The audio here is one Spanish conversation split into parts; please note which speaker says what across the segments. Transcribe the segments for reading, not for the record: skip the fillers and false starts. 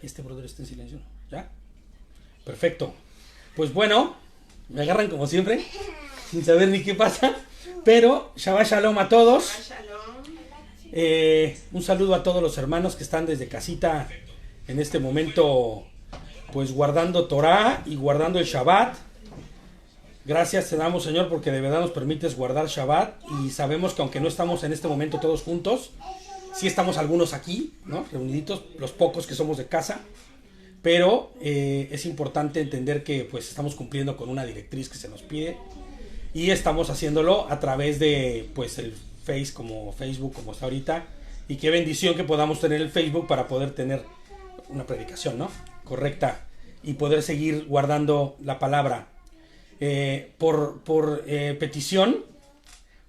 Speaker 1: Este brother está en silencio, ¿ya? Perfecto. Pues bueno, me agarran como siempre, sin saber ni qué pasa, pero Shabbat Shalom a todos. Un saludo a todos los hermanos que están desde casita en este momento, pues guardando Torah y guardando el Shabbat. Gracias te damos, Señor, porque de verdad nos permites guardar Shabbat, y sabemos que aunque no estamos en este momento todos juntos, sí estamos algunos aquí, ¿no? Reuniditos, los pocos que somos de casa, pero es importante entender que pues estamos cumpliendo con una directriz que se nos pide, y estamos haciéndolo a través de pues el Facebook como está ahorita, y qué bendición que podamos tener el Facebook para poder tener una predicación, ¿no? Correcta, y poder seguir guardando la palabra. Por petición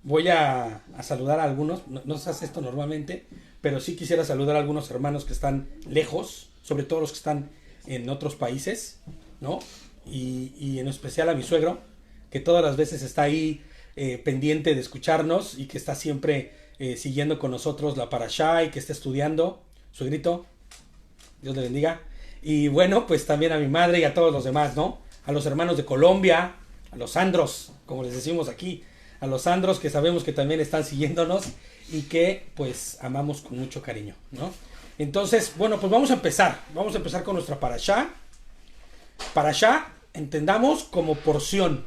Speaker 1: voy a saludar a algunos. No se hace esto normalmente, pero sí quisiera saludar a algunos hermanos que están lejos, sobre todo los que están en otros países, ¿no? Y en especial a mi suegro, que todas las veces está ahí pendiente de escucharnos, y que está siempre siguiendo con nosotros la parashá, y que está estudiando. Suegrito, Dios le bendiga. Y bueno, pues también a mi madre y a todos los demás, ¿no? A los hermanos de Colombia, a los Sandros, como les decimos aquí, a los Sandros, que sabemos que también están siguiéndonos y que pues amamos con mucho cariño, ¿no? Entonces, bueno, pues vamos a empezar con nuestra parashá. Parashá, entendamos como porción.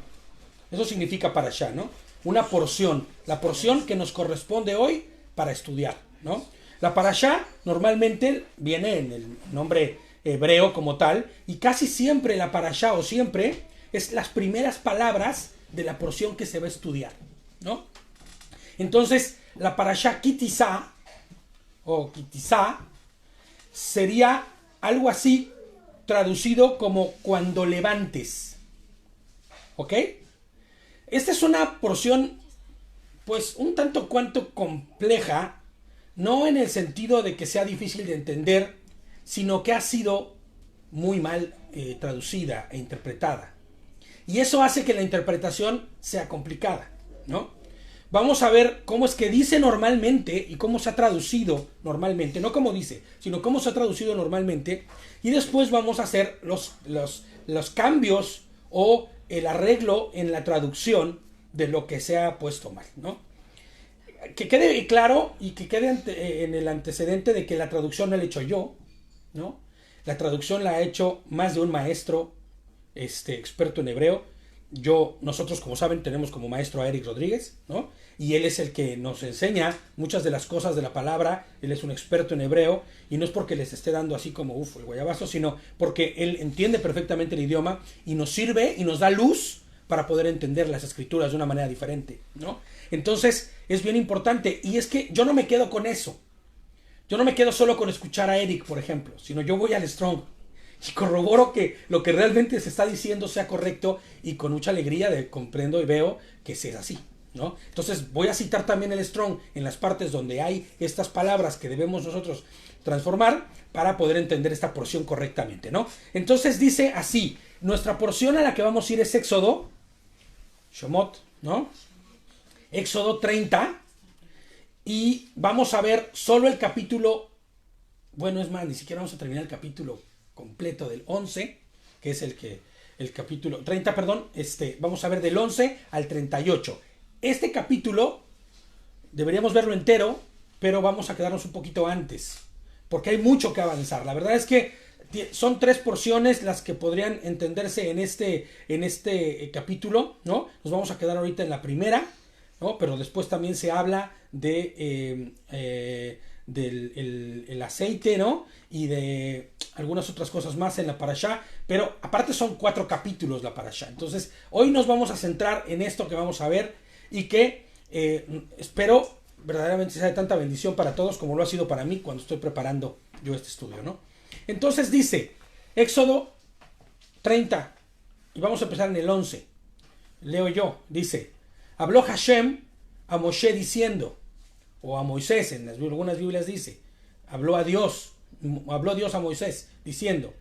Speaker 1: Eso significa parashá, ¿no? Una porción, la porción que nos corresponde hoy para estudiar, ¿no? La parashá normalmente viene en el nombre hebreo como tal, y casi siempre la parashá, o siempre, es las primeras palabras de la porción que se va a estudiar, ¿no? Entonces, la parashá Kitizá, o Kitizá, sería algo así traducido como cuando levantes, ¿ok? Esta es una porción, pues, un tanto cuanto compleja, no en el sentido de que sea difícil de entender, sino que ha sido muy mal traducida e interpretada. Y eso hace que la interpretación sea complicada, ¿no? Vamos a ver cómo es que dice normalmente y cómo se ha traducido normalmente. No cómo dice, sino cómo se ha traducido normalmente. Y después vamos a hacer los cambios o el arreglo en la traducción de lo que se ha puesto mal, ¿no? Que quede claro y que quede en el antecedente de que la traducción no la he hecho yo, ¿no? La traducción la ha hecho más de un maestro experto en hebreo. Nosotros, como saben, tenemos como maestro a Eric Rodríguez, ¿no? Y él es el que nos enseña muchas de las cosas de la palabra. Él es un experto en hebreo, y no es porque les esté dando así como el guayabazo, sino porque él entiende perfectamente el idioma y nos sirve y nos da luz para poder entender las escrituras de una manera diferente, ¿no? Entonces es bien importante, y es que yo no me quedo con eso. Yo no me quedo solo con escuchar a Eric, por ejemplo, sino yo voy al Strong y corroboro que lo que realmente se está diciendo sea correcto, y con mucha alegría comprendo y veo que es así, ¿no? Entonces voy a citar también el Strong en las partes donde hay estas palabras que debemos nosotros transformar para poder entender esta porción correctamente, ¿no? Entonces dice así: nuestra porción a la que vamos a ir es Éxodo, Shemot, ¿no? Éxodo 30. Y vamos a ver solo el capítulo, bueno, es más, ni siquiera vamos a terminar el capítulo completo del 11, que es el capítulo 30, perdón, vamos a ver del 11 al 38. Este capítulo deberíamos verlo entero, pero vamos a quedarnos un poquito antes, porque hay mucho que avanzar. La verdad es que son 3 porciones las que podrían entenderse en este capítulo, ¿no? Nos vamos a quedar ahorita en la primera, ¿no? Pero después también se habla del aceite, ¿no? Y de algunas otras cosas más en la parashá, pero aparte son 4 capítulos la parashá. Entonces hoy nos vamos a centrar en esto que vamos a ver, y que espero verdaderamente sea de tanta bendición para todos como lo ha sido para mí cuando estoy preparando yo este estudio, ¿no? Entonces dice Éxodo 30, y vamos a empezar en el 11. Leo yo, dice: habló Hashem a Moshe diciendo, o a Moisés, en algunas Biblias dice, habló Dios a Moisés diciendo: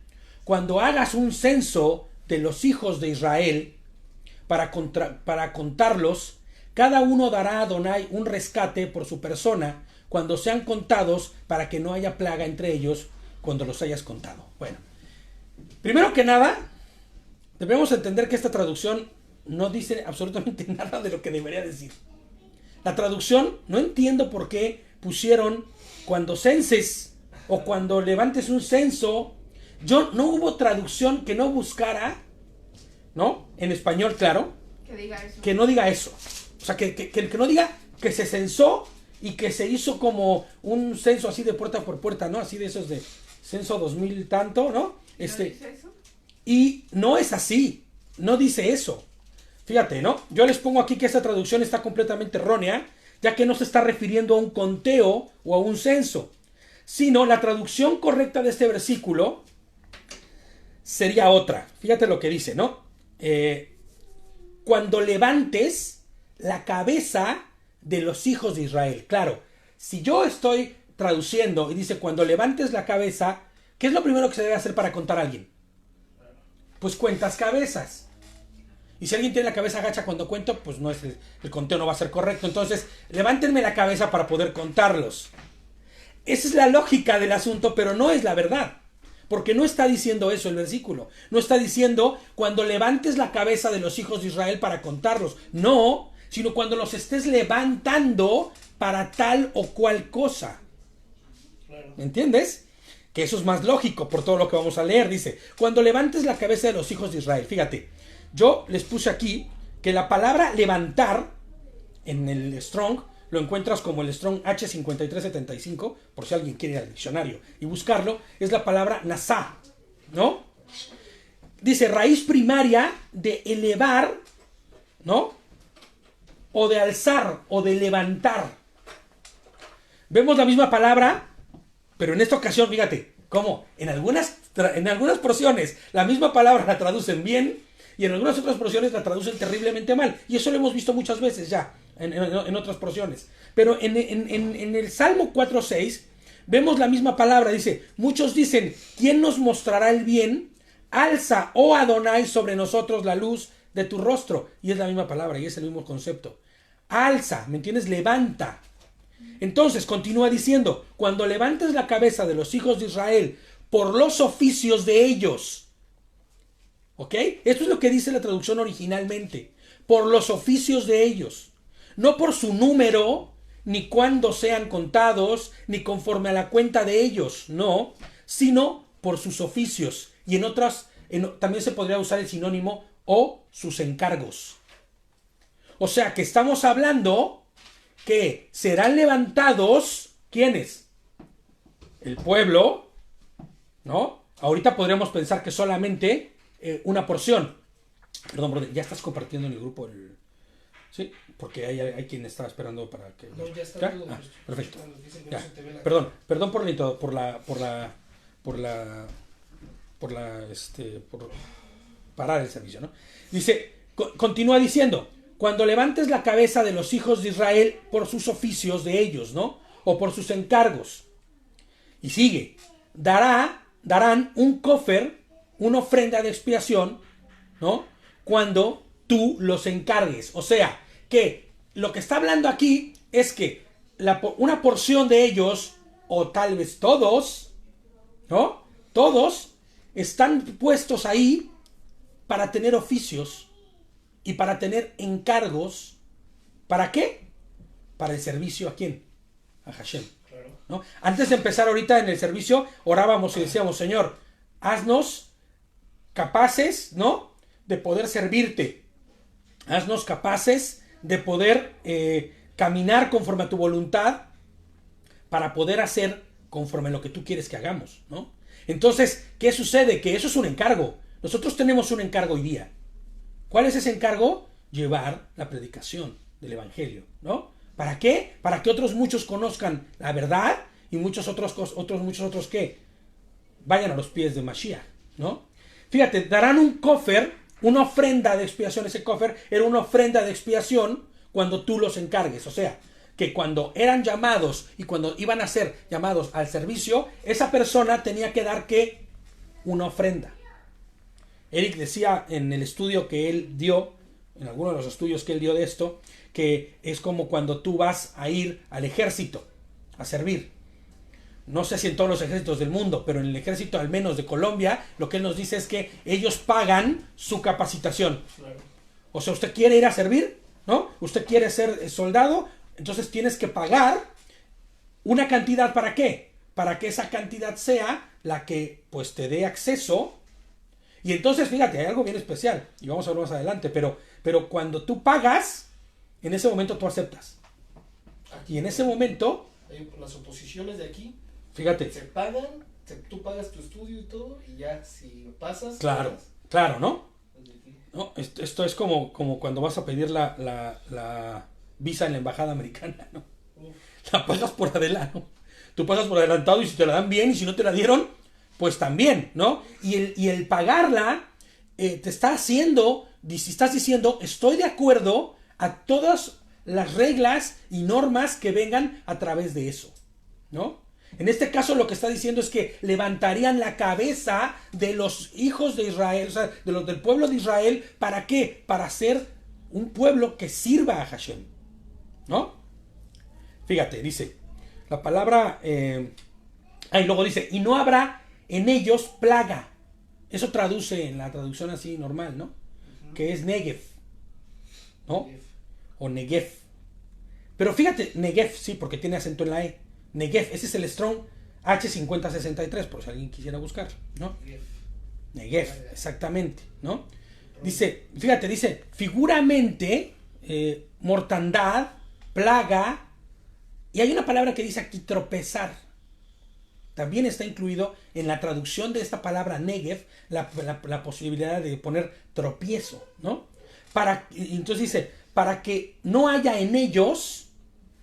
Speaker 1: cuando hagas un censo de los hijos de Israel para contarlos, cada uno dará a Adonai un rescate por su persona cuando sean contados, para que no haya plaga entre ellos cuando los hayas contado. Bueno, primero que nada, debemos entender que esta traducción no dice absolutamente nada de lo que debería decir. La traducción, no entiendo por qué pusieron cuando censes o cuando levantes un censo. No hubo traducción que no buscara, ¿no? En español, claro.
Speaker 2: Que diga eso.
Speaker 1: Que no diga eso. O sea, que no diga que se censó y que se hizo como un censo así de puerta por puerta, ¿no? Así de esos de censo 2000 tanto, ¿no?
Speaker 2: ¿No dice eso?
Speaker 1: Y no es así. No dice eso. Fíjate, ¿no? Yo les pongo aquí que esta traducción está completamente errónea, ya que no se está refiriendo a un conteo o a un censo, sino la traducción correcta de este versículo sería otra. Fíjate lo que dice, ¿no? Cuando levantes la cabeza de los hijos de Israel. Claro, si yo estoy traduciendo y dice cuando levantes la cabeza, ¿qué es lo primero que se debe hacer para contar a alguien? Pues cuentas cabezas. Y si alguien tiene la cabeza agacha cuando cuento, pues no es el conteo no va a ser correcto. Entonces, levántenme la cabeza para poder contarlos. Esa es la lógica del asunto, pero no es la verdad. Porque no está diciendo eso el versículo. No está diciendo cuando levantes la cabeza de los hijos de Israel para contarlos. No, sino cuando los estés levantando para tal o cual cosa. ¿Me entiendes? Que eso es más lógico por todo lo que vamos a leer. Dice, cuando levantes la cabeza de los hijos de Israel. Fíjate, yo les puse aquí que la palabra levantar en el Strong lo encuentras como el Strong H5375, por si alguien quiere ir al diccionario y buscarlo, es la palabra nasá, ¿no? Dice raíz primaria de elevar, ¿no? O de alzar, o de levantar. Vemos la misma palabra, pero en esta ocasión, fíjate, cómo en algunas porciones la misma palabra la traducen bien y en algunas otras porciones la traducen terriblemente mal. Y eso lo hemos visto muchas veces ya en otras porciones. Pero en el Salmo 4.6 vemos la misma palabra. Dice, muchos dicen, ¿quién nos mostrará el bien? Alza, oh Adonai, sobre nosotros la luz de tu rostro. Y es la misma palabra y es el mismo concepto. Alza, ¿me entiendes? Levanta. Entonces continúa diciendo, cuando levantes la cabeza de los hijos de Israel por los oficios de ellos. ¿Ok? Esto es lo que dice la traducción originalmente. Por los oficios de ellos. No por su número, ni cuándo sean contados, ni conforme a la cuenta de ellos. No, sino por sus oficios. Y en otras, también se podría usar el sinónimo o sus encargos. O sea que estamos hablando que serán levantados, ¿quiénes? El pueblo, ¿no? Ahorita podríamos pensar que solamente una porción. Perdón, brother, ya estás compartiendo en el grupo el... Sí, porque hay quien está esperando para que...
Speaker 3: No, ya está todo.
Speaker 1: Ah, perfecto.
Speaker 3: Ya.
Speaker 1: Perdón por parar el servicio, ¿no? Dice, continúa diciendo, cuando levantes la cabeza de los hijos de Israel por sus oficios de ellos, ¿no? O por sus encargos. Y sigue, darán un cofer, una ofrenda de expiación, ¿no? Cuando tú los encargues. O sea, que lo que está hablando aquí es que una porción de ellos, o tal vez todos, ¿no? Todos están puestos ahí para tener oficios y para tener encargos. ¿Para qué? Para el servicio ¿a quién? A Hashem.
Speaker 3: Claro.
Speaker 1: ¿No? Antes de empezar ahorita en el servicio, orábamos y decíamos, Señor, haznos capaces, ¿no? De poder servirte. Haznos capaces de poder caminar conforme a tu voluntad para poder hacer conforme a lo que tú quieres que hagamos, ¿no? Entonces, ¿qué sucede? Que eso es un encargo. Nosotros tenemos un encargo hoy día. ¿Cuál es ese encargo? Llevar la predicación del evangelio, ¿no? ¿Para qué? Para que otros muchos conozcan la verdad y muchos otros ¿qué? Vayan a los pies de Mashiach, ¿no? Fíjate, darán un cofer, una ofrenda de expiación. Ese cofer era una ofrenda de expiación cuando tú los encargues. O sea, que cuando eran llamados y cuando iban a ser llamados al servicio, esa persona tenía que dar ¿qué? Una ofrenda. Eric decía en el estudio que él dio, en alguno de los estudios que él dio de esto, que es como cuando tú vas a ir al ejército, a servir. No sé si en todos los ejércitos del mundo, pero en el ejército al menos de Colombia, lo que él nos dice es que ellos pagan su capacitación.
Speaker 3: Claro.
Speaker 1: O sea, usted quiere ir a servir, ¿no? Usted quiere ser soldado, entonces tienes que pagar una cantidad. ¿Para qué? Para que esa cantidad sea la que pues te dé acceso. Y entonces, fíjate, hay algo bien especial, y vamos a verlo más adelante, pero cuando tú pagas, en ese momento tú aceptas. Y en ese momento,
Speaker 3: Las oposiciones de aquí
Speaker 1: fíjate,
Speaker 3: se pagan, tú pagas tu estudio y todo, y ya si pasas...
Speaker 1: claro,
Speaker 3: pagas.
Speaker 1: claro, ¿no?
Speaker 3: Desde aquí.
Speaker 1: ¿No? Esto es como cuando vas a pedir la visa en la embajada americana, ¿no?
Speaker 3: Uf,
Speaker 1: La pagas por adelantado, ¿no? Tú pagas por adelantado y si te la dan bien y si no te la dieron, pues también, ¿no? Y el pagarla te está haciendo, si estás diciendo, estoy de acuerdo a todas las reglas y normas que vengan a través de eso, ¿no? En este caso lo que está diciendo es que levantarían la cabeza de los hijos de Israel, o sea, de los del pueblo de Israel, ¿para qué? Para ser un pueblo que sirva a Hashem, ¿no? Fíjate, dice la palabra, y luego dice, y no habrá en ellos plaga. Eso traduce en la traducción así normal, ¿no? Que es Negev, ¿no? O Negev. Pero fíjate, Negev, sí, porque tiene acento en la E. Negev, ese es el Strong H5063, por si alguien quisiera buscar, ¿no? Negev, exactamente, ¿no? Dice, fíjate, dice, figuramente, mortandad, plaga, y hay una palabra que dice aquí tropezar. También está incluido en la traducción de esta palabra Negev la posibilidad de poner tropiezo, ¿no? Entonces dice, para que no haya en ellos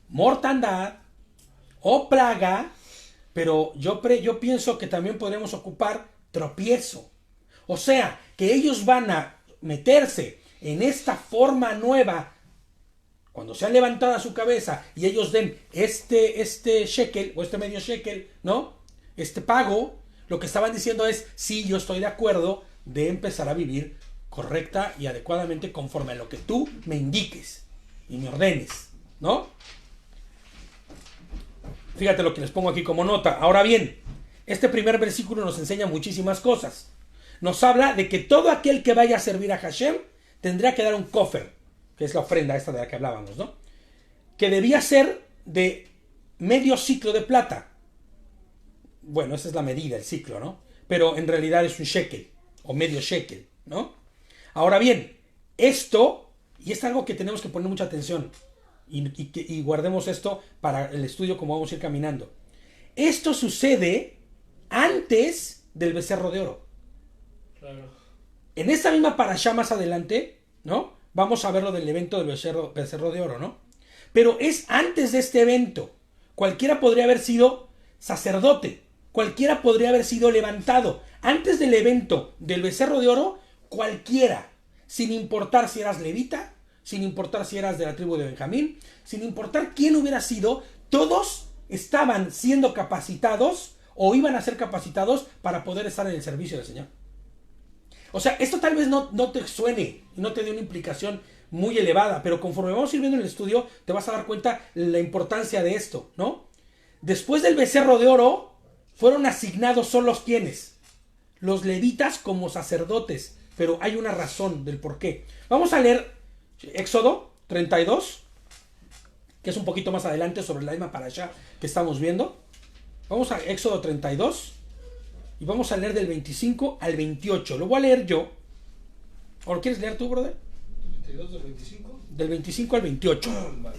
Speaker 1: mortandad o plaga, pero yo pienso que también podremos ocupar tropiezo. O sea, que ellos van a meterse en esta forma nueva cuando sea levantada su cabeza y ellos den este shekel o este medio shekel, ¿no? Este pago, lo que estaban diciendo es, sí, yo estoy de acuerdo de empezar a vivir correcta y adecuadamente conforme a lo que tú me indiques y me ordenes, ¿no? Fíjate lo que les pongo aquí como nota. Ahora bien, este primer versículo nos enseña muchísimas cosas. Nos habla de que todo aquel que vaya a servir a Hashem tendría que dar un kofer, que es la ofrenda esta de la que hablábamos, ¿no? Que debía ser de medio ciclo de plata. Bueno, esa es la medida, el ciclo, ¿no? Pero en realidad es un shekel, o medio shekel, ¿no? Ahora bien, esto, y es algo que tenemos que poner mucha atención, y guardemos esto para el estudio como vamos a ir caminando. Esto sucede antes del becerro de oro.
Speaker 3: claro.
Speaker 1: En esta misma parashá más adelante, ¿no? Vamos a ver lo del evento del becerro de oro, ¿no? Pero es antes de este evento. Cualquiera podría haber sido sacerdote. Cualquiera podría haber sido levantado. Antes del evento del becerro de oro, cualquiera. Sin importar si eras levita, sin importar si eras de la tribu de Benjamín, sin importar quién hubiera sido, todos estaban siendo capacitados o iban a ser capacitados para poder estar en el servicio del Señor. O sea, esto tal vez no te suene, no te dé una implicación muy elevada, pero conforme vamos a ir viendo en el estudio, te vas a dar cuenta la importancia de esto, ¿no? Después del becerro de oro, fueron asignados solos ¿quiénes? Los levitas como sacerdotes, pero hay una razón del por qué. Vamos a leer Éxodo 32, que es un poquito más adelante sobre la misma parashá que estamos viendo. Vamos a Éxodo 32. Y vamos a leer del 25 al 28. Lo voy a leer yo. ¿O lo quieres leer tú, brother?
Speaker 3: 32 del 25.
Speaker 1: Del 25 al 28.
Speaker 3: Vale.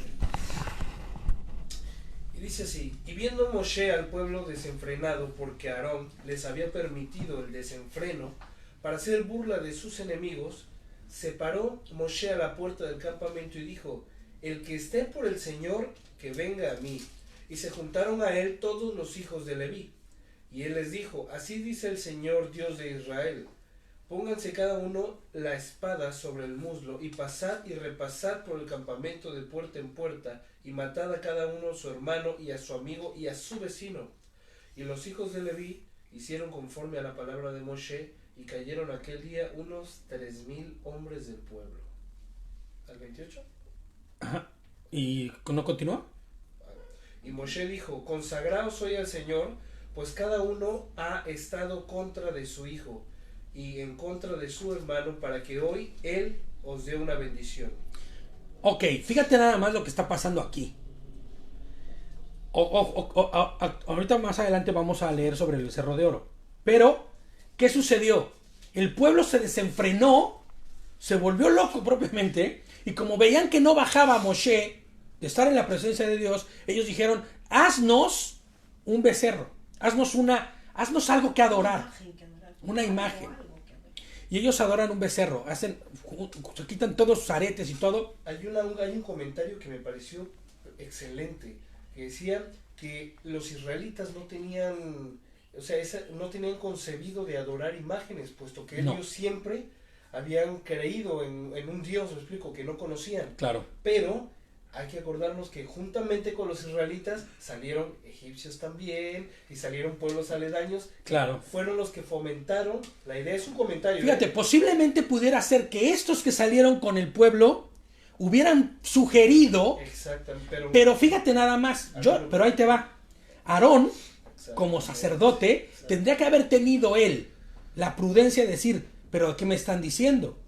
Speaker 3: Y dice así, y viendo Moshe al pueblo desenfrenado porque Aarón les había permitido el desenfreno para hacer burla de sus enemigos, se paró Moshe a la puerta del campamento y dijo, el que esté por el Señor, que venga a mí. Y se juntaron a él todos los hijos de Leví. Y él les dijo, así dice el Señor Dios de Israel, pónganse cada uno la espada sobre el muslo, y pasad y repasad por el campamento de puerta en puerta, y matad a cada uno a su hermano y a su amigo y a su vecino. Y los hijos de Leví hicieron conforme a la palabra de Moshe, y cayeron aquel día unos 3,000 hombres del pueblo. ¿Al 28?
Speaker 1: Ajá. ¿Y no continúa?
Speaker 3: Y Moshe dijo, consagraos soy al Señor, pues cada uno ha estado contra de su hijo y en contra de su hermano, para que hoy él os dé una bendición.
Speaker 1: Ok, fíjate nada más lo que está pasando aquí. Ahorita más adelante vamos a leer sobre el becerro de oro. Pero, ¿qué sucedió? El pueblo se desenfrenó, se volvió loco propiamente, y como veían que no bajaba Moshe de estar en la presencia de Dios, ellos dijeron, haznos un becerro, haznos algo que adorar, una imagen. Y ellos adoran un becerro, se quitan todos sus aretes y todo.
Speaker 3: Hay un comentario que me pareció excelente, que decía que los israelitas no tenían, o sea, no tenían concebido de adorar imágenes, puesto que ellos siempre habían creído en un Dios, me explico, que no conocían.
Speaker 1: Claro.
Speaker 3: Pero hay que acordarnos que juntamente con los israelitas salieron egipcios también y salieron pueblos aledaños.
Speaker 1: Claro.
Speaker 3: Fueron los que fomentaron, la idea es un comentario.
Speaker 1: Fíjate, posiblemente pudiera ser que estos que salieron con el pueblo hubieran sugerido.
Speaker 3: Exactamente.
Speaker 1: Pero fíjate nada más, pero ahí te va. Aarón, como sacerdote, tendría que haber tenido él la prudencia de decir, pero ¿qué me están diciendo?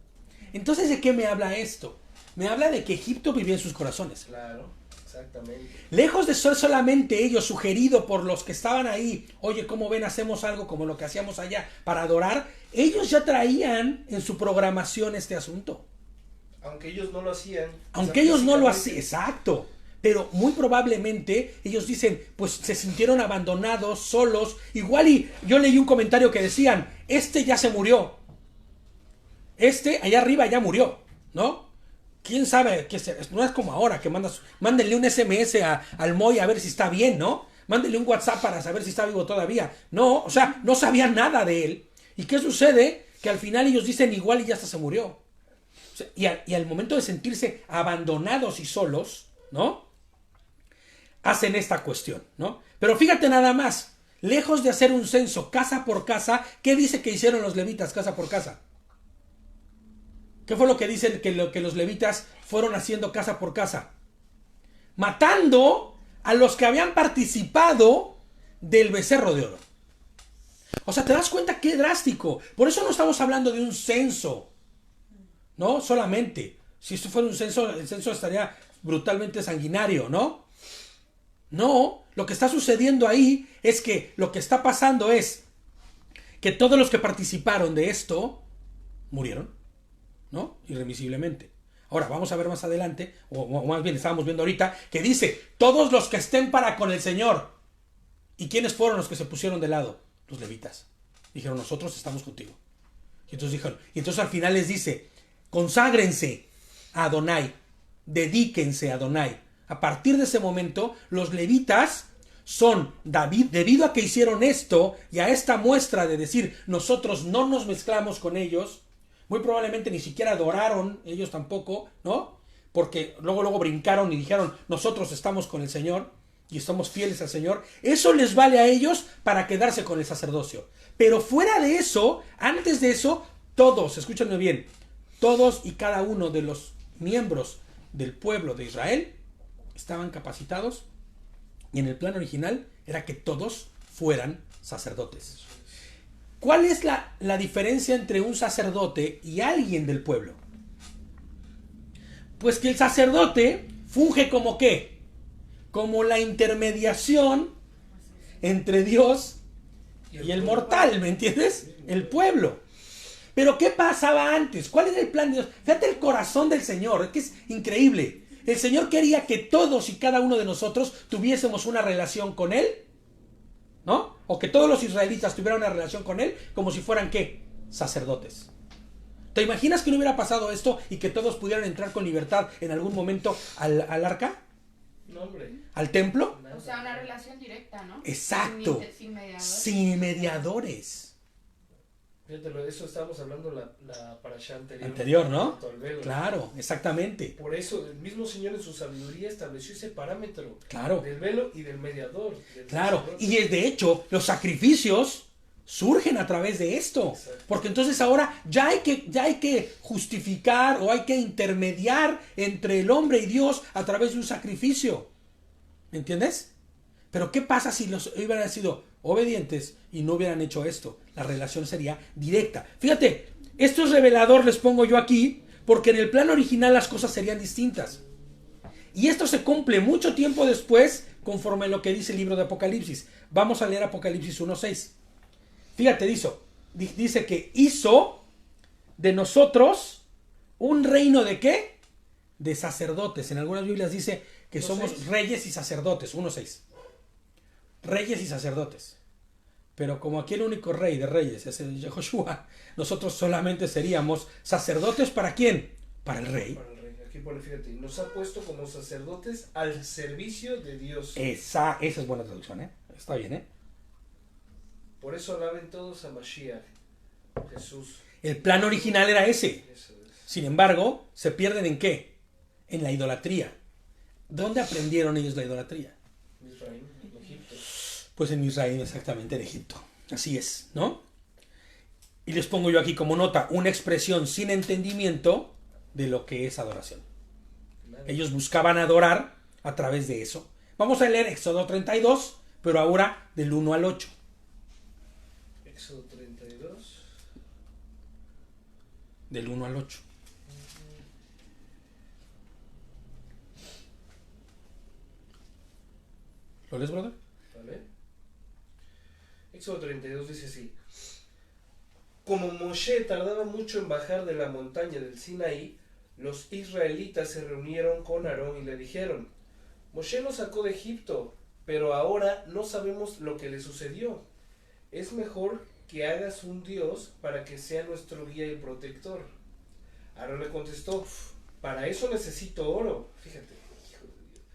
Speaker 1: Entonces, ¿de qué me habla esto? Me habla de que Egipto vivía en sus corazones.
Speaker 3: Claro, exactamente.
Speaker 1: Lejos de ser solamente ellos sugerido por los que estaban ahí, oye, ¿cómo ven? Hacemos algo como lo que hacíamos allá para adorar. Ellos ya traían en su programación este asunto.
Speaker 3: Aunque ellos no lo hacían.
Speaker 1: Aunque ellos no lo hacían, exacto. Pero muy probablemente ellos dicen, pues se sintieron abandonados, solos. Igual y yo leí un comentario que decían, este ya se murió. Este allá arriba ya murió, ¿no? ¿Quién sabe? No es como ahora que mándenle un SMS al Moy a ver si está bien, ¿no? Mándenle un WhatsApp para saber si está vivo todavía. No, o sea, no sabían nada de él. ¿Y qué sucede? Que al final ellos dicen igual y ya hasta se murió. O sea, y al momento de sentirse abandonados y solos, ¿no? Hacen esta cuestión, ¿no? Pero fíjate nada más, lejos de hacer un censo casa por casa, ¿qué dice que hicieron los levitas casa por casa? ¿Qué fue lo que dicen que los levitas fueron haciendo casa por casa? Matando a los que habían participado del becerro de oro. O sea, ¿te das cuenta qué drástico? Por eso no estamos hablando de un censo. No, solamente. Si esto fuera un censo, el censo estaría brutalmente sanguinario, ¿no? No, lo que está sucediendo ahí es que lo que está pasando es que todos los que participaron de esto murieron, ¿no? Irremisiblemente. Ahora, vamos a ver más adelante, o más bien estábamos viendo ahorita, que dice, todos los que estén para con el Señor. ¿Y quiénes fueron los que se pusieron de lado? Los levitas. Dijeron, nosotros estamos contigo. Y entonces al final les dice, conságrense a Adonai, dedíquense a Adonai. A partir de ese momento, los levitas son, debido a que hicieron esto y a esta muestra de decir, nosotros no nos mezclamos con ellos, muy probablemente ni siquiera adoraron ellos tampoco, ¿no? Porque luego brincaron y dijeron, nosotros estamos con el Señor y estamos fieles al Señor. Eso les vale a ellos para quedarse con el sacerdocio. Pero fuera de eso, antes de eso, todos, escúchenme bien, todos y cada uno de los miembros del pueblo de Israel estaban capacitados y en el plan original era que todos fueran sacerdotes. ¿Cuál es la diferencia entre un sacerdote y alguien del pueblo? Pues que el sacerdote funge como ¿qué? Como la intermediación entre Dios y el mortal, ¿me entiendes? El pueblo. Pero ¿qué pasaba antes? ¿Cuál era el plan de Dios? Fíjate el corazón del Señor, que es increíble. El Señor quería que todos y cada uno de nosotros tuviésemos una relación con Él, ¿no? O que todos los israelitas tuvieran una relación con Él como si fueran, ¿qué? Sacerdotes. ¿Te imaginas que no hubiera pasado esto y que todos pudieran entrar con libertad en algún momento al arca?
Speaker 3: No, hombre.
Speaker 1: ¿Al templo?
Speaker 2: O sea, una relación directa, ¿no?
Speaker 1: Exacto.
Speaker 2: Sin mediadores.
Speaker 1: Sin mediadores.
Speaker 3: Fíjate, eso estábamos hablando la parashá anterior.
Speaker 1: Anterior, ¿no?
Speaker 3: Velo.
Speaker 1: Claro, exactamente.
Speaker 3: Por eso el mismo Señor en su sabiduría estableció ese parámetro.
Speaker 1: Claro.
Speaker 3: Del velo y del mediador.
Speaker 1: Claro.
Speaker 3: sacerdote.
Speaker 1: Y de hecho, los sacrificios surgen a través de esto.
Speaker 3: Exacto.
Speaker 1: Porque entonces ahora ya hay que justificar o hay que intermediar entre el hombre y Dios a través de un sacrificio. ¿Me entiendes? Pero ¿qué pasa si los hubieran sido obedientes y no hubieran hecho esto? La relación sería directa. Fíjate, esto es revelador, les pongo yo aquí, porque en el plan original las cosas serían distintas. Y esto se cumple mucho tiempo después, conforme a lo que dice el libro de Apocalipsis. Vamos a leer Apocalipsis 1:6. Fíjate, dice que hizo de nosotros un reino de ¿qué? De sacerdotes. En algunas Biblias dice que somos reyes y sacerdotes. 1:6. Reyes y sacerdotes. Pero como aquí el único rey de reyes es el Yehoshua, nosotros solamente seríamos sacerdotes. ¿Para quién? Para el rey.
Speaker 3: Para el rey. Aquí pone, fíjate, nos ha puesto como sacerdotes al servicio de Dios.
Speaker 1: Esa es buena traducción, ¿eh? Está bien, ¿eh?
Speaker 3: Por eso alaben todos a Mashiach, Jesús.
Speaker 1: El plan original era ese.
Speaker 3: Eso es.
Speaker 1: Sin embargo, ¿se pierden en qué? En la idolatría. ¿Dónde aprendieron ellos la idolatría?
Speaker 3: Israel, en Egipto.
Speaker 1: Pues en Israel, exactamente, en Egipto. Así es, ¿no? Y les pongo yo aquí como nota una expresión sin entendimiento de lo que es adoración.
Speaker 3: Claro.
Speaker 1: Ellos buscaban adorar a través de eso. Vamos a leer Éxodo 32, pero ahora del 1 al 8.
Speaker 3: Éxodo 32.
Speaker 1: Del 1 al 8. ¿Lo lees, brother?
Speaker 3: ¿Vale? Éxodo 32 dice así. Como Moshe tardaba mucho en bajar de la montaña del Sinaí, los israelitas se reunieron con Aarón y le dijeron, Moshe nos sacó de Egipto, pero ahora no sabemos lo que le sucedió. Es mejor que hagas un Dios para que sea nuestro guía y protector. Aarón le contestó, para eso necesito oro. Fíjate, hijo de Dios.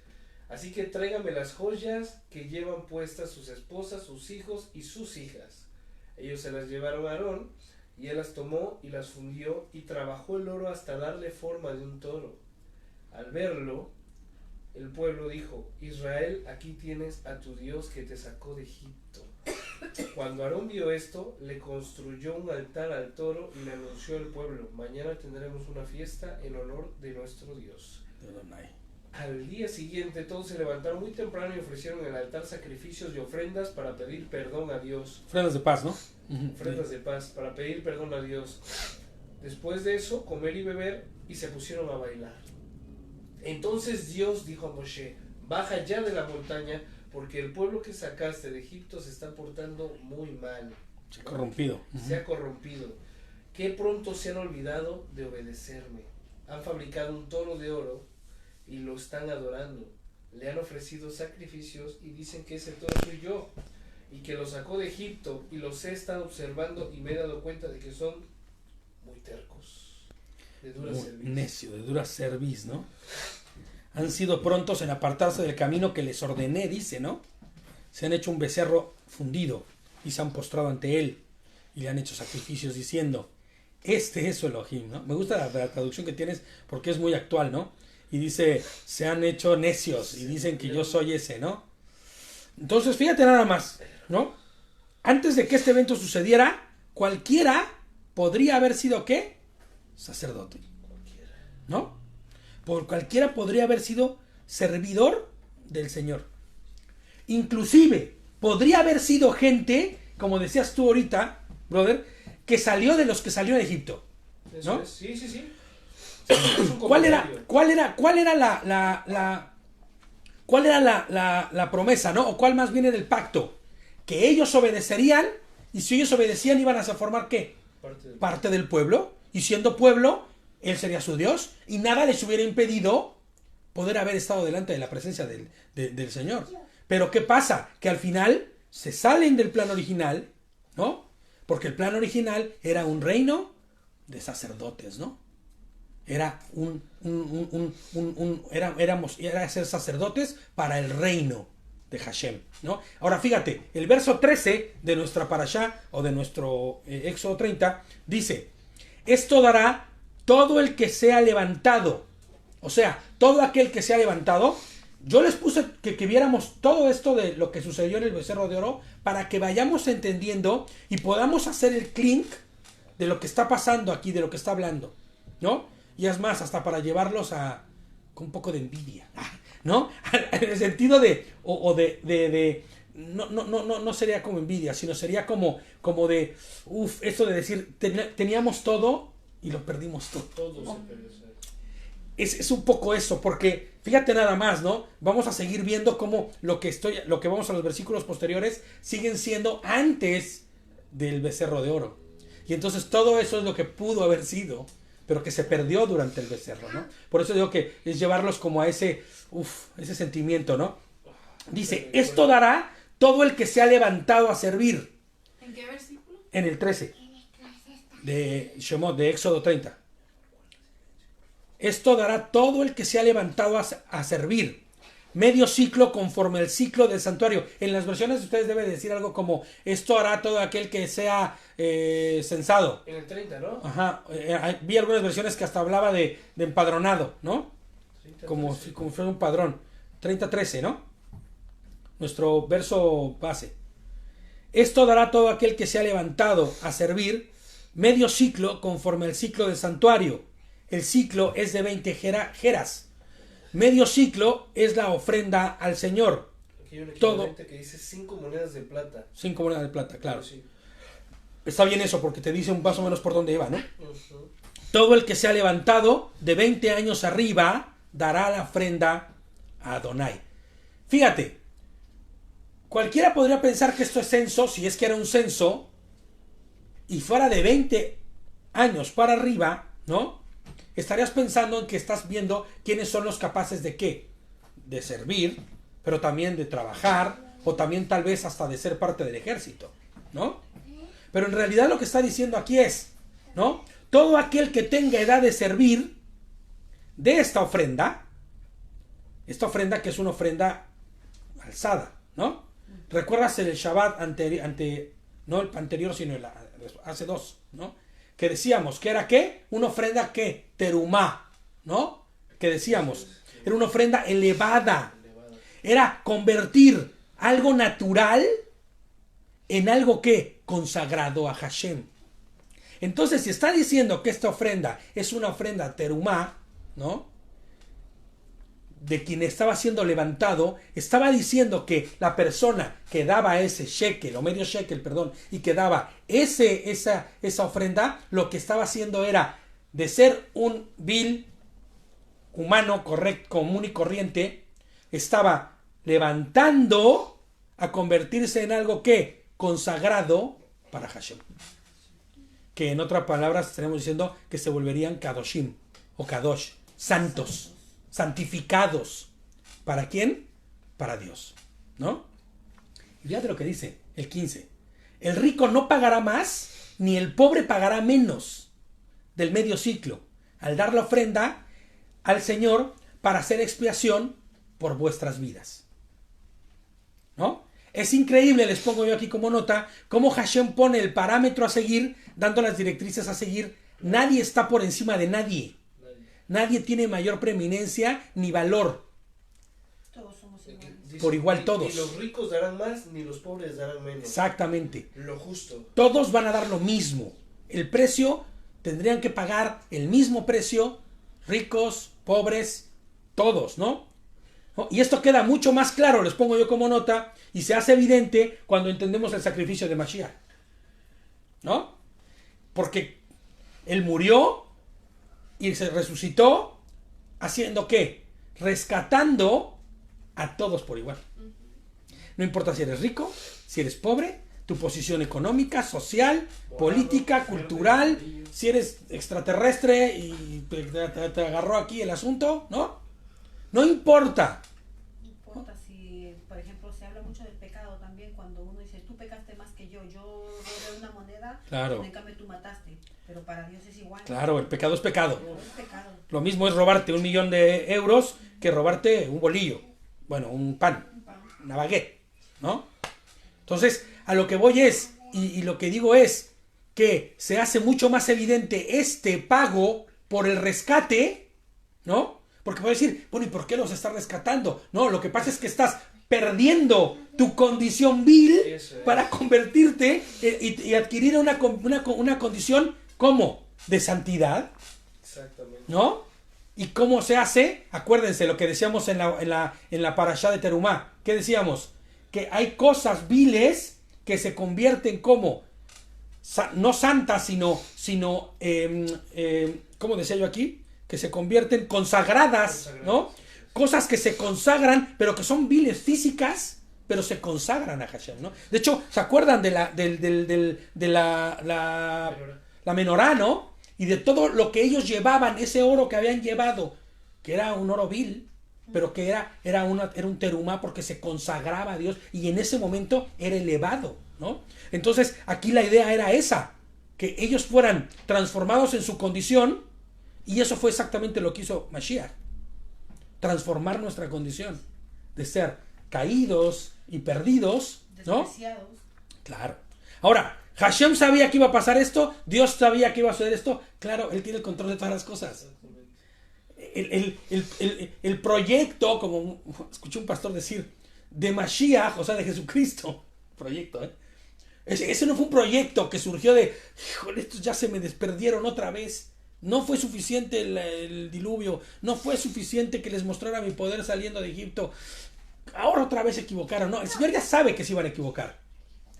Speaker 3: Así que tráigame las joyas que llevan puestas sus esposas, sus hijos y sus hijas. Ellos se las llevaron a Aarón, y él las tomó y las fundió y trabajó el oro hasta darle forma de un toro. Al verlo, el pueblo dijo, Israel, aquí tienes a tu Dios que te sacó de Egipto. Cuando Aarón vio esto, le construyó un altar al toro y le anunció al pueblo, mañana tendremos una fiesta en honor de nuestro Dios. Al día siguiente todos se levantaron muy temprano y ofrecieron en el altar sacrificios y ofrendas para pedir perdón a Dios.
Speaker 1: Ofrendas de paz, ¿no?
Speaker 3: Ofrendas de paz, para pedir perdón a Dios. Después de eso, comer y beber, y se pusieron a bailar. Entonces Dios dijo a Moshe, baja ya de la montaña, porque el pueblo que sacaste de Egipto se está portando muy mal.
Speaker 1: Se ha corrompido.
Speaker 3: Se ha corrompido. Qué pronto se han olvidado de obedecerme. Han fabricado un toro de oro y lo están adorando. Le han ofrecido sacrificios y dicen que ese toro soy yo y que lo sacó de Egipto, y los he estado observando y me he dado cuenta de que son muy tercos, de dura cerviz.
Speaker 1: Necio, de dura cerviz, ¿no? Han sido prontos en apartarse del camino que les ordené, dice, ¿no? Se han hecho un becerro fundido y se han postrado ante él y le han hecho sacrificios diciendo, este es su Elohim, ¿no? Me gusta la traducción que tienes porque es muy actual, ¿no? Y dice, se han hecho necios y dicen que yo soy ese, ¿no? Entonces, fíjate nada más, ¿no? Antes de que este evento sucediera, cualquiera podría haber sido, ¿qué? Sacerdote, ¿no? Por cualquiera podría haber sido servidor del Señor. Inclusive, podría haber sido gente, como decías tú ahorita, brother, que salió de los que salió de Egipto, ¿no?
Speaker 3: Sí, sí, sí.
Speaker 1: ¿Cuál era la promesa, ¿no? O cuál más viene del pacto? Que ellos obedecerían, y si ellos obedecían iban a formar ¿qué? Parte del pueblo, y siendo pueblo, él sería su Dios, y nada les hubiera impedido poder haber estado delante de la presencia del Señor. Pero ¿qué pasa? Que al final se salen del plan original, ¿no? Porque el plan original era un reino de sacerdotes, ¿no? Era era ser sacerdotes para el reino de Hashem, ¿no? Ahora fíjate, el verso 13 de nuestra parashá o de nuestro Éxodo 30 dice, esto dará todo el que sea levantado, o sea, todo aquel que sea levantado. Yo les puse que viéramos todo esto de lo que sucedió en el becerro de oro para que vayamos entendiendo y podamos hacer el clink de lo que está pasando aquí, de lo que está hablando, ¿no? Y es más, hasta para llevarlos con un poco de envidia. ¿no? En el sentido de, no sería como envidia, sino sería como de, esto de decir, teníamos todo y lo perdimos todo.
Speaker 3: Todo se perdió.
Speaker 1: Es un poco eso, porque fíjate nada más, ¿no? Vamos a seguir viendo cómo lo que vamos a los versículos posteriores siguen siendo antes del becerro de oro. Y entonces todo eso es lo que pudo haber sido, pero que se perdió durante el becerro, ¿no? Por eso digo que es llevarlos como a ese sentimiento, ¿no? Dice, esto dará todo el que se ha levantado a servir.
Speaker 2: ¿En qué versículo?
Speaker 1: En el 13 de Shemot, de Éxodo 30. Esto dará todo el que se ha levantado a servir. Medio ciclo conforme el ciclo del santuario. En las versiones ustedes deben decir algo como, esto hará todo aquel que sea censado.
Speaker 3: En el 30, ¿no?
Speaker 1: Ajá. Vi algunas versiones que hasta hablaba de empadronado, ¿no?
Speaker 3: 30,
Speaker 1: Como
Speaker 3: 13.
Speaker 1: si fuera un padrón. 30:13, ¿no? Nuestro verso base. Esto dará todo aquel que se ha levantado a servir. Medio ciclo conforme el ciclo del santuario. El ciclo es de 20 geras. Medio ciclo es la ofrenda al Señor.
Speaker 3: Aquí hay un
Speaker 1: todo.
Speaker 3: equivalente que dice 5 monedas de plata.
Speaker 1: 5 monedas de plata, claro.
Speaker 3: Sí.
Speaker 1: Está bien eso porque te dice un más o menos por dónde iba, ¿no?
Speaker 3: Ujú.
Speaker 1: Todo el que se ha levantado de 20 años arriba dará la ofrenda a Adonai. Fíjate, cualquiera podría pensar que esto es censo, si es que era un censo, y fuera de 20 años para arriba, ¿no? Estarías pensando en que estás viendo quiénes son los capaces de qué, de servir, pero también de trabajar, o también tal vez hasta de ser parte del ejército, ¿no? Pero en realidad lo que está diciendo aquí es, ¿no? Todo aquel que tenga edad de servir de esta ofrenda que es una ofrenda alzada, ¿no? ¿Recuerdas el Shabbat no el anterior, sino hace 2, ¿no? Que decíamos que era ¿qué? Una ofrenda ¿qué? Terumá, ¿no? Que decíamos, era una ofrenda elevada. Era convertir algo natural en algo ¿qué? Consagrado a Hashem. Entonces, si está diciendo que esta ofrenda es una ofrenda terumá, ¿no? De quien estaba siendo levantado, estaba diciendo que la persona que daba ese shekel, o medio shekel, perdón, y que daba esa ofrenda, lo que estaba haciendo era de ser un vil humano correcto, común y corriente, estaba levantando a convertirse en algo que consagrado para Hashem. Que en otras palabras estaremos diciendo que se volverían kadoshim o kadosh, santos, santificados. ¿Para quién? Para Dios, ¿no? Y fíjate lo que dice el 15. El rico no pagará más, ni el pobre pagará menos del medio ciclo, al dar la ofrenda al Señor para hacer expiación por vuestras vidas. ¿No? Es increíble, les pongo yo aquí como nota, cómo Hashem pone el parámetro a seguir, dando las directrices a seguir. Nadie está por encima de nadie. Nadie tiene mayor preeminencia ni valor.
Speaker 2: Todos somos iguales.
Speaker 3: Dice,
Speaker 1: Por igual todos.
Speaker 3: Ni los ricos darán más, ni los pobres darán menos.
Speaker 1: Exactamente.
Speaker 3: Lo justo.
Speaker 1: Todos van a dar lo mismo. El precio, tendrían que pagar el mismo precio, ricos, pobres, todos, ¿no? Y esto queda mucho más claro, les pongo yo como nota, y se hace evidente cuando entendemos el sacrificio de Mashiach, ¿no? Porque Él murió y se resucitó, ¿haciendo qué? Rescatando a todos por igual. No importa si eres rico, si eres pobre, tu posición económica, social, política, cultural, si eres extraterrestre y te agarró aquí el asunto, ¿no? No importa.
Speaker 4: No importa si, por ejemplo, se habla mucho del pecado también, cuando uno dice, tú pecaste más que yo robé una moneda,
Speaker 1: Claro.
Speaker 4: en cambio tú mataste, pero para Dios es igual.
Speaker 1: Claro, el pecado es pecado.
Speaker 4: Es pecado.
Speaker 1: Lo mismo es robarte 1 millón de euros que robarte un bolillo, bueno, un pan, una baguette, ¿no? Entonces, a lo que voy es, y lo que digo es, que se hace mucho más evidente este pago por el rescate, ¿no? Porque puedes decir, bueno, ¿y por qué los estás rescatando? No, lo que pasa es que estás perdiendo tu condición vil para convertirte y adquirir una condición, ¿cómo? De santidad,
Speaker 3: Exactamente.
Speaker 1: ¿no? ¿Y cómo se hace? Acuérdense lo que decíamos en la parashá de Terumá. ¿Qué decíamos? Que hay cosas viles que se convierten como, no santas, sino ¿cómo decía yo aquí? Que se convierten consagradas, ¿no? Cosas que se consagran, pero que son viles físicas, pero se consagran a Hashem, ¿no? De hecho, ¿se acuerdan de la menorá, ¿no? Y de todo lo que ellos llevaban, ese oro que habían llevado, que era un oro vil, pero que era un terumá porque se consagraba a Dios y en ese momento era elevado, ¿no? Entonces, aquí la idea era esa, que ellos fueran transformados en su condición, y eso fue exactamente lo que hizo Mashiach. Transformar nuestra condición de ser caídos y perdidos, ¿no?
Speaker 4: Despreciados.
Speaker 1: Claro. Ahora, Hashem sabía que iba a pasar esto, Dios sabía que iba a suceder esto. Claro, Él tiene el control de todas las cosas. El proyecto, como escuché un pastor decir, de Mashiach, o sea, de Jesucristo, proyecto, ¿eh? Ese no fue un proyecto que surgió de, híjole, estos ya se me desperdieron otra vez. No fue suficiente el diluvio, no fue suficiente que les mostrara mi poder saliendo de Egipto. Ahora otra vez se equivocaron. No, el Señor ya sabe que se iban a equivocar.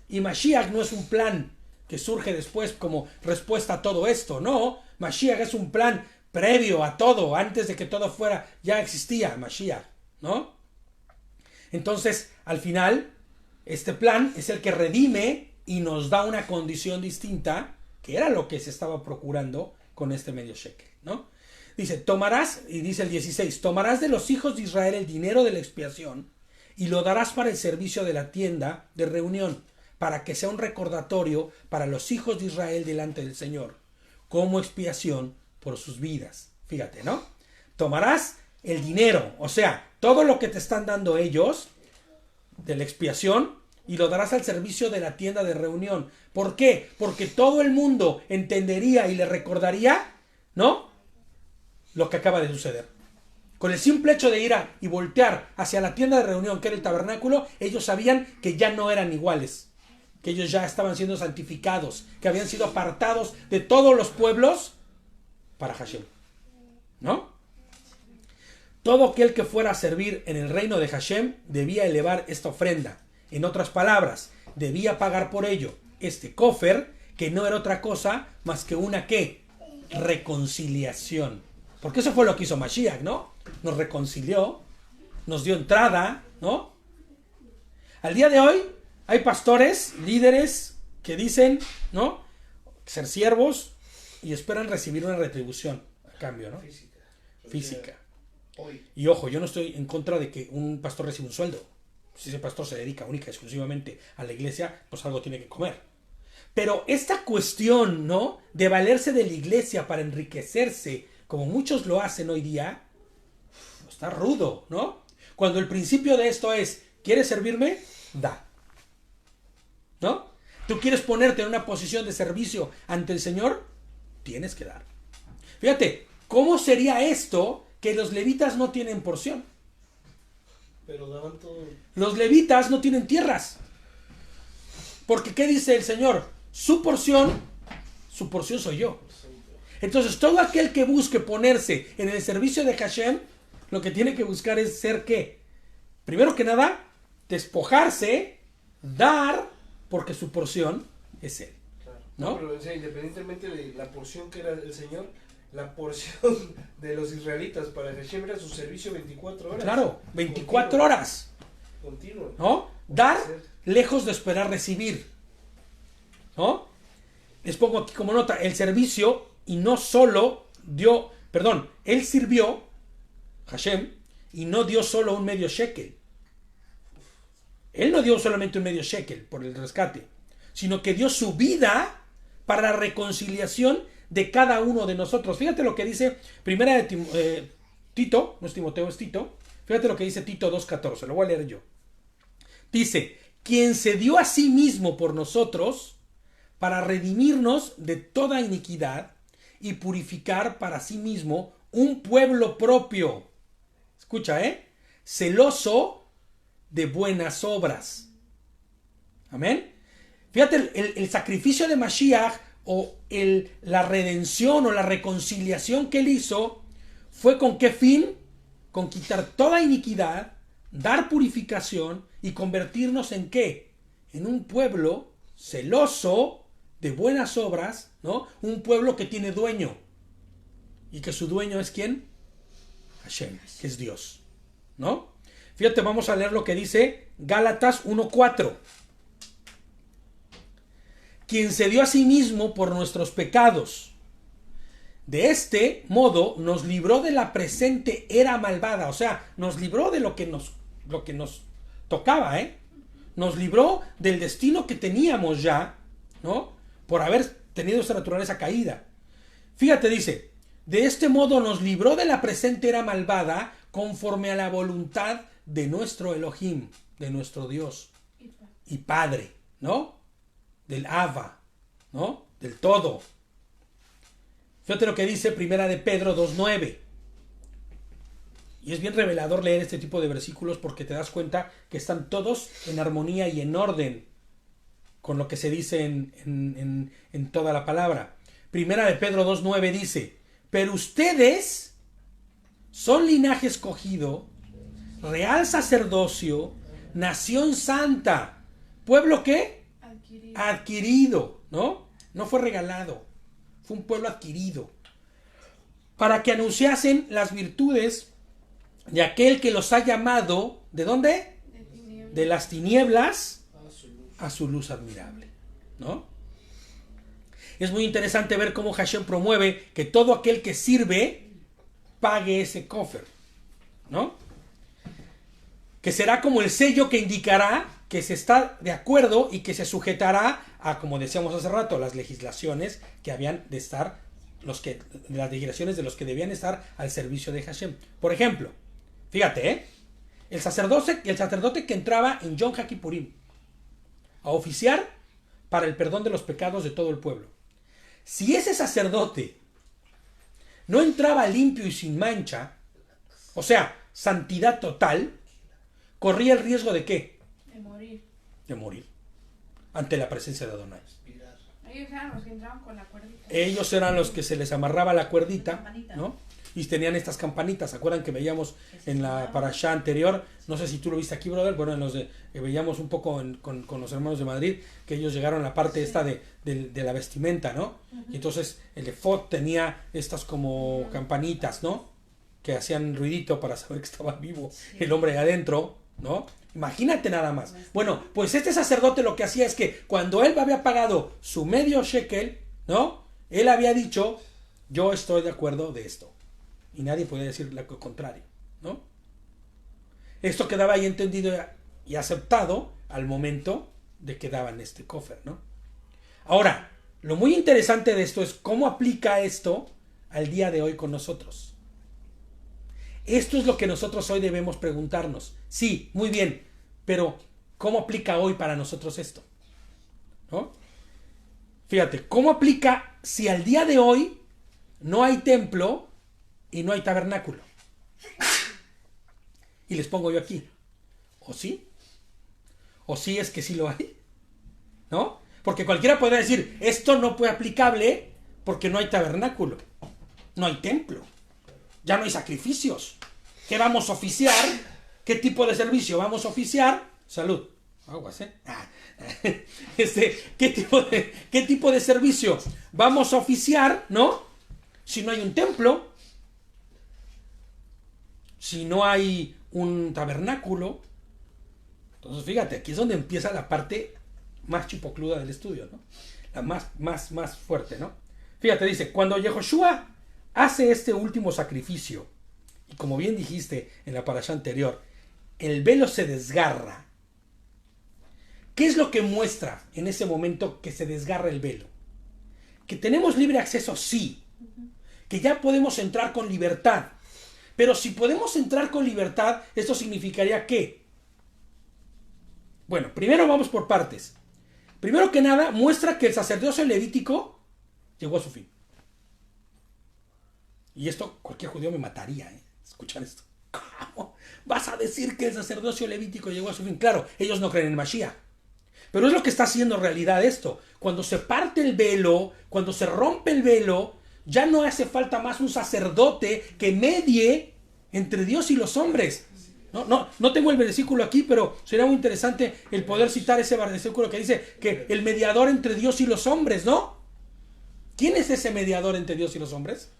Speaker 1: Y Mashiach no es un plan que surge después como respuesta a todo esto. No, Mashiach es un plan previo a todo, antes de que todo fuera, ya existía Mashiach, ¿no? Entonces, al final, este plan es el que redime y nos da una condición distinta, que era lo que se estaba procurando con este medio shekel, ¿no? Dice, tomarás, y dice el 16, tomarás de los hijos de Israel el dinero de la expiación y lo darás para el servicio de la tienda de reunión, para que sea un recordatorio para los hijos de Israel delante del Señor, como expiación por sus vidas. Fíjate, ¿no? Tomarás el dinero, o sea, todo lo que te están dando ellos de la expiación y lo darás al servicio de la tienda de reunión. ¿Por qué? Porque todo el mundo entendería y le recordaría, ¿no?, lo que acaba de suceder. Con el simple hecho de ir y voltear hacia la tienda de reunión, que era el tabernáculo, ellos sabían que ya no eran iguales, que ellos ya estaban siendo santificados, que habían sido apartados de todos los pueblos para Hashem, ¿no? Todo aquel que fuera a servir en el reino de Hashem debía elevar esta ofrenda. En otras palabras, debía pagar por ello este kofer, que no era otra cosa más que una ¿qué? Reconciliación. Porque eso fue lo que hizo Mashiach, ¿no? Nos reconcilió, nos dio entrada, ¿no? Al día de hoy hay pastores, líderes que dicen, ¿no?, ser siervos y esperan recibir una retribución a cambio, ¿no? Física.
Speaker 3: Hoy.
Speaker 1: Y ojo, yo no estoy en contra de que un pastor reciba un sueldo. Si ese pastor se dedica única y exclusivamente a la iglesia, pues algo tiene que comer. Pero esta cuestión, ¿no?, de valerse de la iglesia para enriquecerse, como muchos lo hacen hoy día, está rudo, ¿no? Cuando el principio de esto es, ¿quieres servirme? Da. ¿No? ¿Tú quieres ponerte en una posición de servicio ante el Señor? Tienes que dar. Fíjate, ¿cómo sería esto que los levitas no tienen porción?
Speaker 3: Pero daban todo.
Speaker 1: Los levitas no tienen tierras. Porque ¿qué dice el Señor? Su porción soy yo. Entonces todo aquel que busque ponerse en el servicio de Hashem, lo que tiene que buscar es ser ¿qué? Primero que nada, despojarse, dar, porque su porción es Él.
Speaker 3: Claro.
Speaker 1: ¿No?
Speaker 3: Pero o sea, independientemente de la porción que era el Señor, la porción de los israelitas para Hashem era su servicio 24 horas.
Speaker 1: Claro, 24 horas.
Speaker 3: Continuo.
Speaker 1: ¿No? Dar lejos de esperar recibir. ¿No? Les pongo aquí como nota, el servicio, y no solo dio, perdón, él sirvió, Hashem, y no dio solo un medio shekel. Él no dio solamente un medio shekel por el rescate, sino que dio su vida para la reconciliación de cada uno de nosotros. Fíjate lo que dice primera de Tito, no es Timoteo, es Tito. Fíjate lo que dice Tito 2:14, lo voy a leer yo. Dice, quien se dio a sí mismo por nosotros para redimirnos de toda iniquidad y purificar para sí mismo un pueblo propio. Escucha, celoso de buenas obras. Amén. Fíjate, el sacrificio de Mashiach o la redención o la reconciliación que él hizo ¿Fue con qué fin? Con quitar toda iniquidad, dar purificación y convertirnos en ¿qué? En un pueblo celoso de buenas obras, ¿no? Un pueblo que tiene dueño. ¿Y que su dueño es quién? Hashem, que es Dios, ¿no? Fíjate, vamos a leer lo que dice Gálatas 1:4. Quien se dio a sí mismo por nuestros pecados. De este modo nos libró de la presente era malvada. O sea, nos libró de lo que nos tocaba, ¿eh? Nos libró del destino que teníamos ya, ¿no? Por haber tenido esta naturaleza caída. Fíjate, dice, de este modo nos libró de la presente era malvada conforme a la voluntad de nuestro Elohim, de nuestro Dios y Padre, ¿no? Del Ava, ¿no? Del todo. Fíjate lo que dice Primera de Pedro 2:9. Y es bien revelador leer este tipo de versículos porque te das cuenta que están todos en armonía y en orden con lo que se dice en toda la palabra. Primera de Pedro 2:9 dice, pero ustedes son linaje escogido, real sacerdocio, nación santa, pueblo ¿qué? Adquirido, ¿no? No fue regalado, fue un pueblo adquirido, para que anunciasen las virtudes de aquel que los ha llamado, ¿de dónde? De las tinieblas a su luz admirable, ¿no? Es muy interesante ver cómo Hashem promueve que todo aquel que sirve pague ese cofre, ¿no? Que será como el sello que indicará que se está de acuerdo y que se sujetará a, como decíamos hace rato, las legislaciones que habían de estar, las legislaciones de los que debían estar al servicio de Hashem. Por ejemplo, fíjate, el sacerdote que entraba en Yom HaKippurim a oficiar para el perdón de los pecados de todo el pueblo. Si ese sacerdote no entraba limpio y sin mancha, o sea, santidad total, corría el riesgo de ¿qué? De morir ante la presencia de Adonai.
Speaker 2: Ellos eran los que entraban con la cuerdita.
Speaker 1: Ellos eran los que se les amarraba la cuerdita, ¿no? Y tenían estas campanitas. ¿Se acuerdan que veíamos en la parashá anterior? No sé si tú lo viste aquí, brother. Bueno, veíamos un poco con los hermanos de Madrid, que ellos llegaron a la parte esta de la vestimenta, ¿no? Y entonces el efod tenía estas como campanitas, ¿no? Que hacían ruidito para saber que estaba vivo el hombre ahí adentro, ¿no? Imagínate nada más. Bueno, pues este sacerdote lo que hacía es que cuando él había pagado su medio shekel, ¿no? Él había dicho, yo estoy de acuerdo de esto. Y nadie podía decir lo contrario, ¿no? Esto quedaba ahí entendido y aceptado al momento de que daban este cofre, ¿no? Ahora, lo muy interesante de esto es cómo aplica esto al día de hoy con nosotros. Esto es lo que nosotros hoy debemos preguntarnos. Sí, muy bien, pero ¿cómo aplica hoy para nosotros esto? ¿No? Fíjate, ¿cómo aplica si al día de hoy no hay templo y no hay tabernáculo? Y les pongo yo aquí. ¿O sí? ¿O sí es que sí lo hay? ¿No? Porque cualquiera podría decir, esto no fue aplicable porque no hay tabernáculo, no hay templo, ya no hay sacrificios. ¿Qué vamos a oficiar? ¿Qué tipo de servicio vamos a oficiar? Salud. Aguas, ¿eh? ¿Qué tipo de servicio vamos a oficiar, no? Si no hay un templo, si no hay un tabernáculo. Entonces, fíjate, aquí es donde empieza la parte más chipocluda del estudio, ¿no? La más fuerte, ¿no? Fíjate, dice, cuando Yehoshua hace este último sacrificio, y como bien dijiste en la parashá anterior, el velo se desgarra. ¿Qué es lo que muestra en ese momento que se desgarra el velo? Que tenemos libre acceso, sí. Que ya podemos entrar con libertad. Pero si podemos entrar con libertad, esto significaría que... Bueno, primero vamos por partes. Primero que nada, muestra que el sacerdocio levítico llegó a su fin. Y esto cualquier judío me mataría, escuchar esto. ¿Cómo vas a decir que el sacerdocio levítico llegó a su fin? Claro, ellos no creen en Mashiach. Pero es lo que está haciendo realidad esto. Cuando se parte el velo, cuando se rompe el velo, Ya no hace falta más un sacerdote que medie entre Dios y los hombres. No tengo el versículo aquí, pero sería muy interesante el poder citar ese versículo que dice que el mediador entre Dios y los hombres, ¿no? ¿Quién es ese mediador entre Dios y los hombres?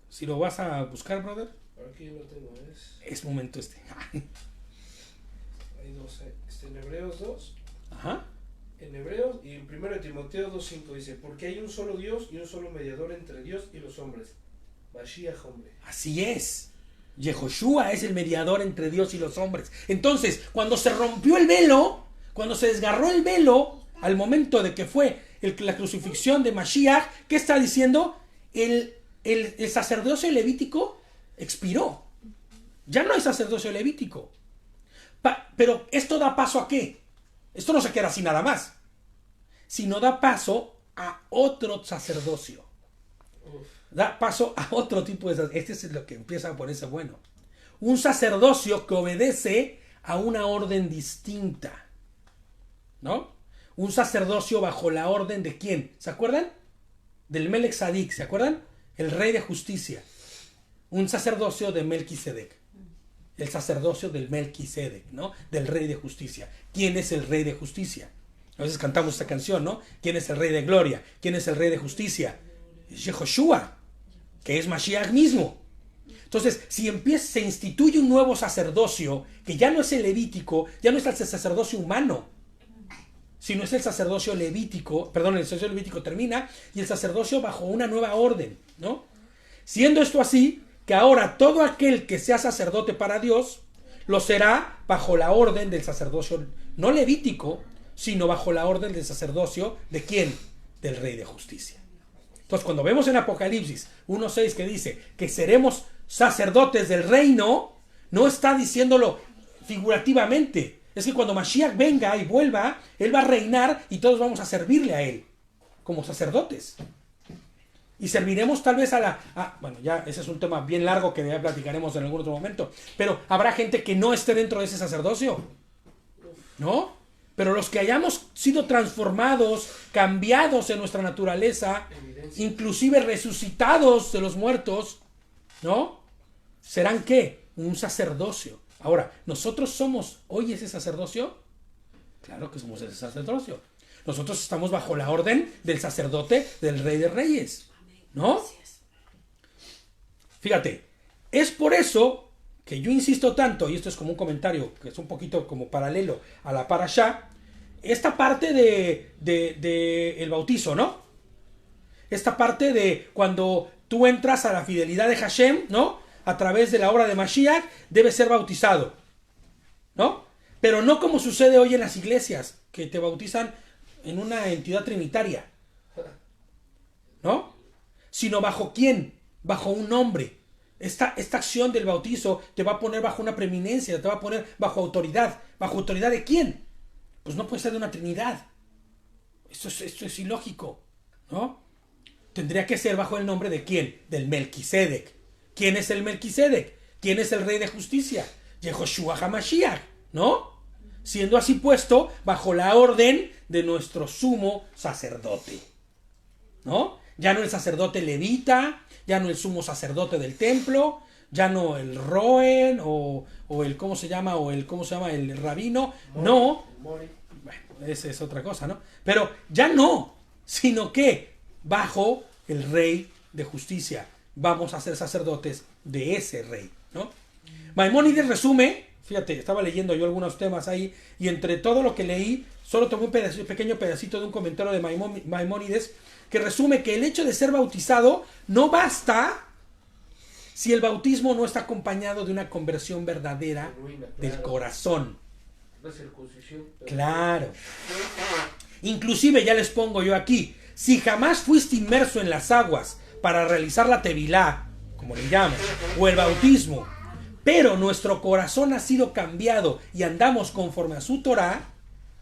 Speaker 1: Si lo vas a buscar, brother.
Speaker 3: Aquí lo tengo,
Speaker 1: Es momento este.
Speaker 3: Hay dos, en Hebreos 2.
Speaker 1: Ajá.
Speaker 3: En Hebreos y en 1 Timoteo 2:5 dice, porque hay un solo Dios y un solo mediador entre Dios y los hombres, Mashiach hombre.
Speaker 1: Así es. Yehoshua es el mediador entre Dios y los hombres. Entonces, cuando se rompió el velo, cuando se desgarró el velo, al momento de que fue la crucifixión de Mashiach, ¿qué está diciendo? El sacerdocio levítico expiró. Ya no hay sacerdocio levítico. Pero esto da paso a ¿qué? Esto no se queda así nada más, sino da paso a otro sacerdocio. Da paso a otro tipo de sacerdocio. Este es lo que empieza a ponerse bueno. Un sacerdocio que obedece a una orden distinta, ¿no? Un sacerdocio bajo la orden de ¿quién? ¿Se acuerdan? Del Melech Tzadik, ¿se acuerdan? El rey de justicia. Un sacerdocio de Melquisedec. El sacerdocio del Melquisedec, ¿no? Del rey de justicia. ¿Quién es el rey de justicia? A veces cantamos esta canción, ¿no? ¿Quién es el rey de gloria? ¿Quién es el rey de justicia? Es Yehoshua, que es Mashiach mismo. Entonces, si se instituye un nuevo sacerdocio, que ya no es el levítico, ya no es el sacerdocio humano, sino es el sacerdocio levítico, perdón, el sacerdocio levítico termina, y el sacerdocio bajo una nueva orden, ¿no? Siendo esto así, que ahora todo aquel que sea sacerdote para Dios, lo será bajo la orden del sacerdocio, no levítico, sino bajo la orden del sacerdocio, ¿de quién? Del Rey de Justicia. Entonces, cuando vemos en Apocalipsis 1:6 que dice que seremos sacerdotes del reino, no está diciéndolo figurativamente. Es que cuando Mashiach venga y vuelva, Él va a reinar y todos vamos a servirle a Él, como sacerdotes. Y serviremos tal vez bueno, ya ese es un tema bien largo que ya platicaremos en algún otro momento. Pero habrá gente que no esté dentro de ese sacerdocio, ¿no? Pero los que hayamos sido transformados, cambiados en nuestra naturaleza, inclusive resucitados de los muertos, ¿no? ¿Serán qué? Un sacerdocio. Ahora, ¿nosotros somos hoy ese sacerdocio? Claro que somos ese sacerdocio. Nosotros estamos bajo la orden del sacerdote del Rey de Reyes, ¿no? Fíjate, es por eso que yo insisto tanto, y esto es como un comentario que es un poquito como paralelo a la parashá, esta parte de el bautizo, ¿no? Esta parte de cuando tú entras a la fidelidad de Hashem, ¿no? A través de la obra de Mashiach, debes ser bautizado, ¿no? Pero no como sucede hoy en las iglesias, que te bautizan en una entidad trinitaria, ¿no? Sino bajo quién, bajo un nombre. Esta acción del bautizo te va a poner bajo una preeminencia, te va a poner bajo autoridad. ¿Bajo autoridad de quién? Pues no puede ser de una trinidad. Esto es ilógico, ¿no? Tendría que ser bajo el nombre de quién, del Melquisedec. ¿Quién es el Melquisedec? ¿Quién es el Rey de Justicia? Yehoshua HaMashiach, ¿no? Siendo así puesto bajo la orden de nuestro sumo sacerdote, ¿no? Ya no el sacerdote levita, ya no el sumo sacerdote del templo, ya no el Roen o el ¿cómo se llama? El rabino, no. Bueno, esa es otra cosa, ¿no? Pero ya no, sino que bajo el Rey de Justicia vamos a ser sacerdotes de ese rey, ¿no? Maimónides resume, fíjate, estaba leyendo yo algunos temas ahí, y entre todo lo que leí, solo tomé un pequeño pedacito de un comentario de Maimónides, que resume que el hecho de ser bautizado no basta si el bautismo no está acompañado de una conversión verdadera del corazón. Claro. Inclusive, ya les pongo yo aquí, si jamás fuiste inmerso en las aguas para realizar la tevilá, como le llaman, o el bautismo, pero nuestro corazón ha sido cambiado y andamos conforme a su Torah,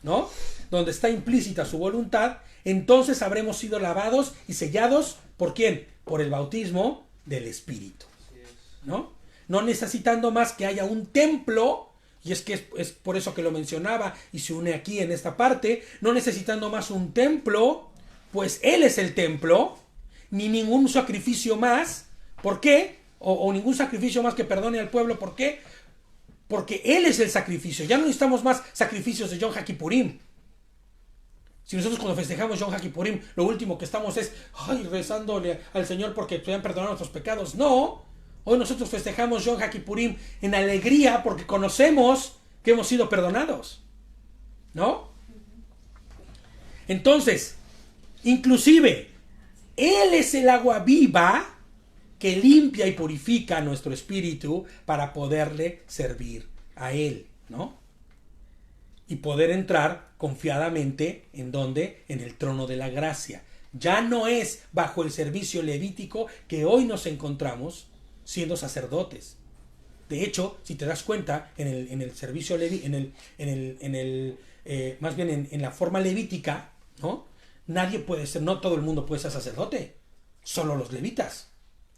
Speaker 1: ¿no? Donde está implícita su voluntad, entonces habremos sido lavados y sellados, ¿por quién? Por el bautismo del Espíritu, ¿no? No necesitando más que haya un templo, y es que es por eso que lo mencionaba y se une aquí en esta parte, no necesitando más un templo pues Él es el templo, ni ningún sacrificio más. ¿Por qué? O ningún sacrificio más que perdone al pueblo. ¿Por qué? Porque Él es el sacrificio. Ya no necesitamos más sacrificios de Yom HaKippurim. Si nosotros cuando festejamos Yom HaKippurim, lo último que estamos es rezándole al Señor porque puedan perdonar nuestros pecados. No. Hoy nosotros festejamos Yom HaKippurim en alegría porque conocemos que hemos sido perdonados. ¿No? Entonces, inclusive, Él es el agua viva que limpia y purifica nuestro espíritu para poderle servir a Él, ¿no? Y poder entrar confiadamente, ¿en dónde? En el trono de la gracia. Ya no es bajo el servicio levítico que hoy nos encontramos siendo sacerdotes. De hecho, si te das cuenta, en el servicio más bien en la forma levítica, ¿no? Nadie puede ser, no todo el mundo puede ser sacerdote, solo los levitas.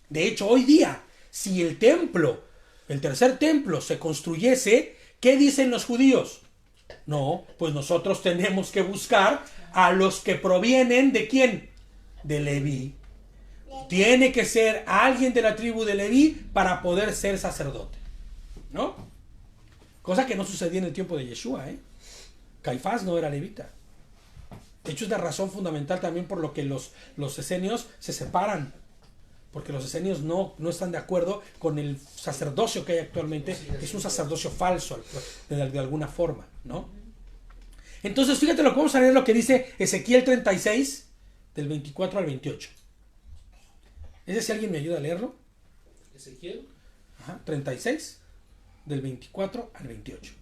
Speaker 1: De hecho, hoy día, si el templo, el tercer templo se construyese, ¿qué dicen los judíos? No, pues nosotros tenemos que buscar a los que provienen ¿de quién? De Leví. Tiene que ser alguien de la tribu de Leví para poder ser sacerdote, ¿no? Cosa que no sucedía en el tiempo de Yeshua, ¿eh? Caifás no era levita. De hecho, es la razón fundamental también por lo que los esenios se separan. Porque los esenios no están de acuerdo con el sacerdocio que hay actualmente. Es un sacerdocio falso, de alguna forma, ¿no? Entonces, fíjate lo que vamos a leer, lo que dice Ezequiel 36, del 24 al 28. ¿Ese si alguien me ayuda a leerlo?
Speaker 3: Ezequiel.
Speaker 1: 36, del 24 al 28.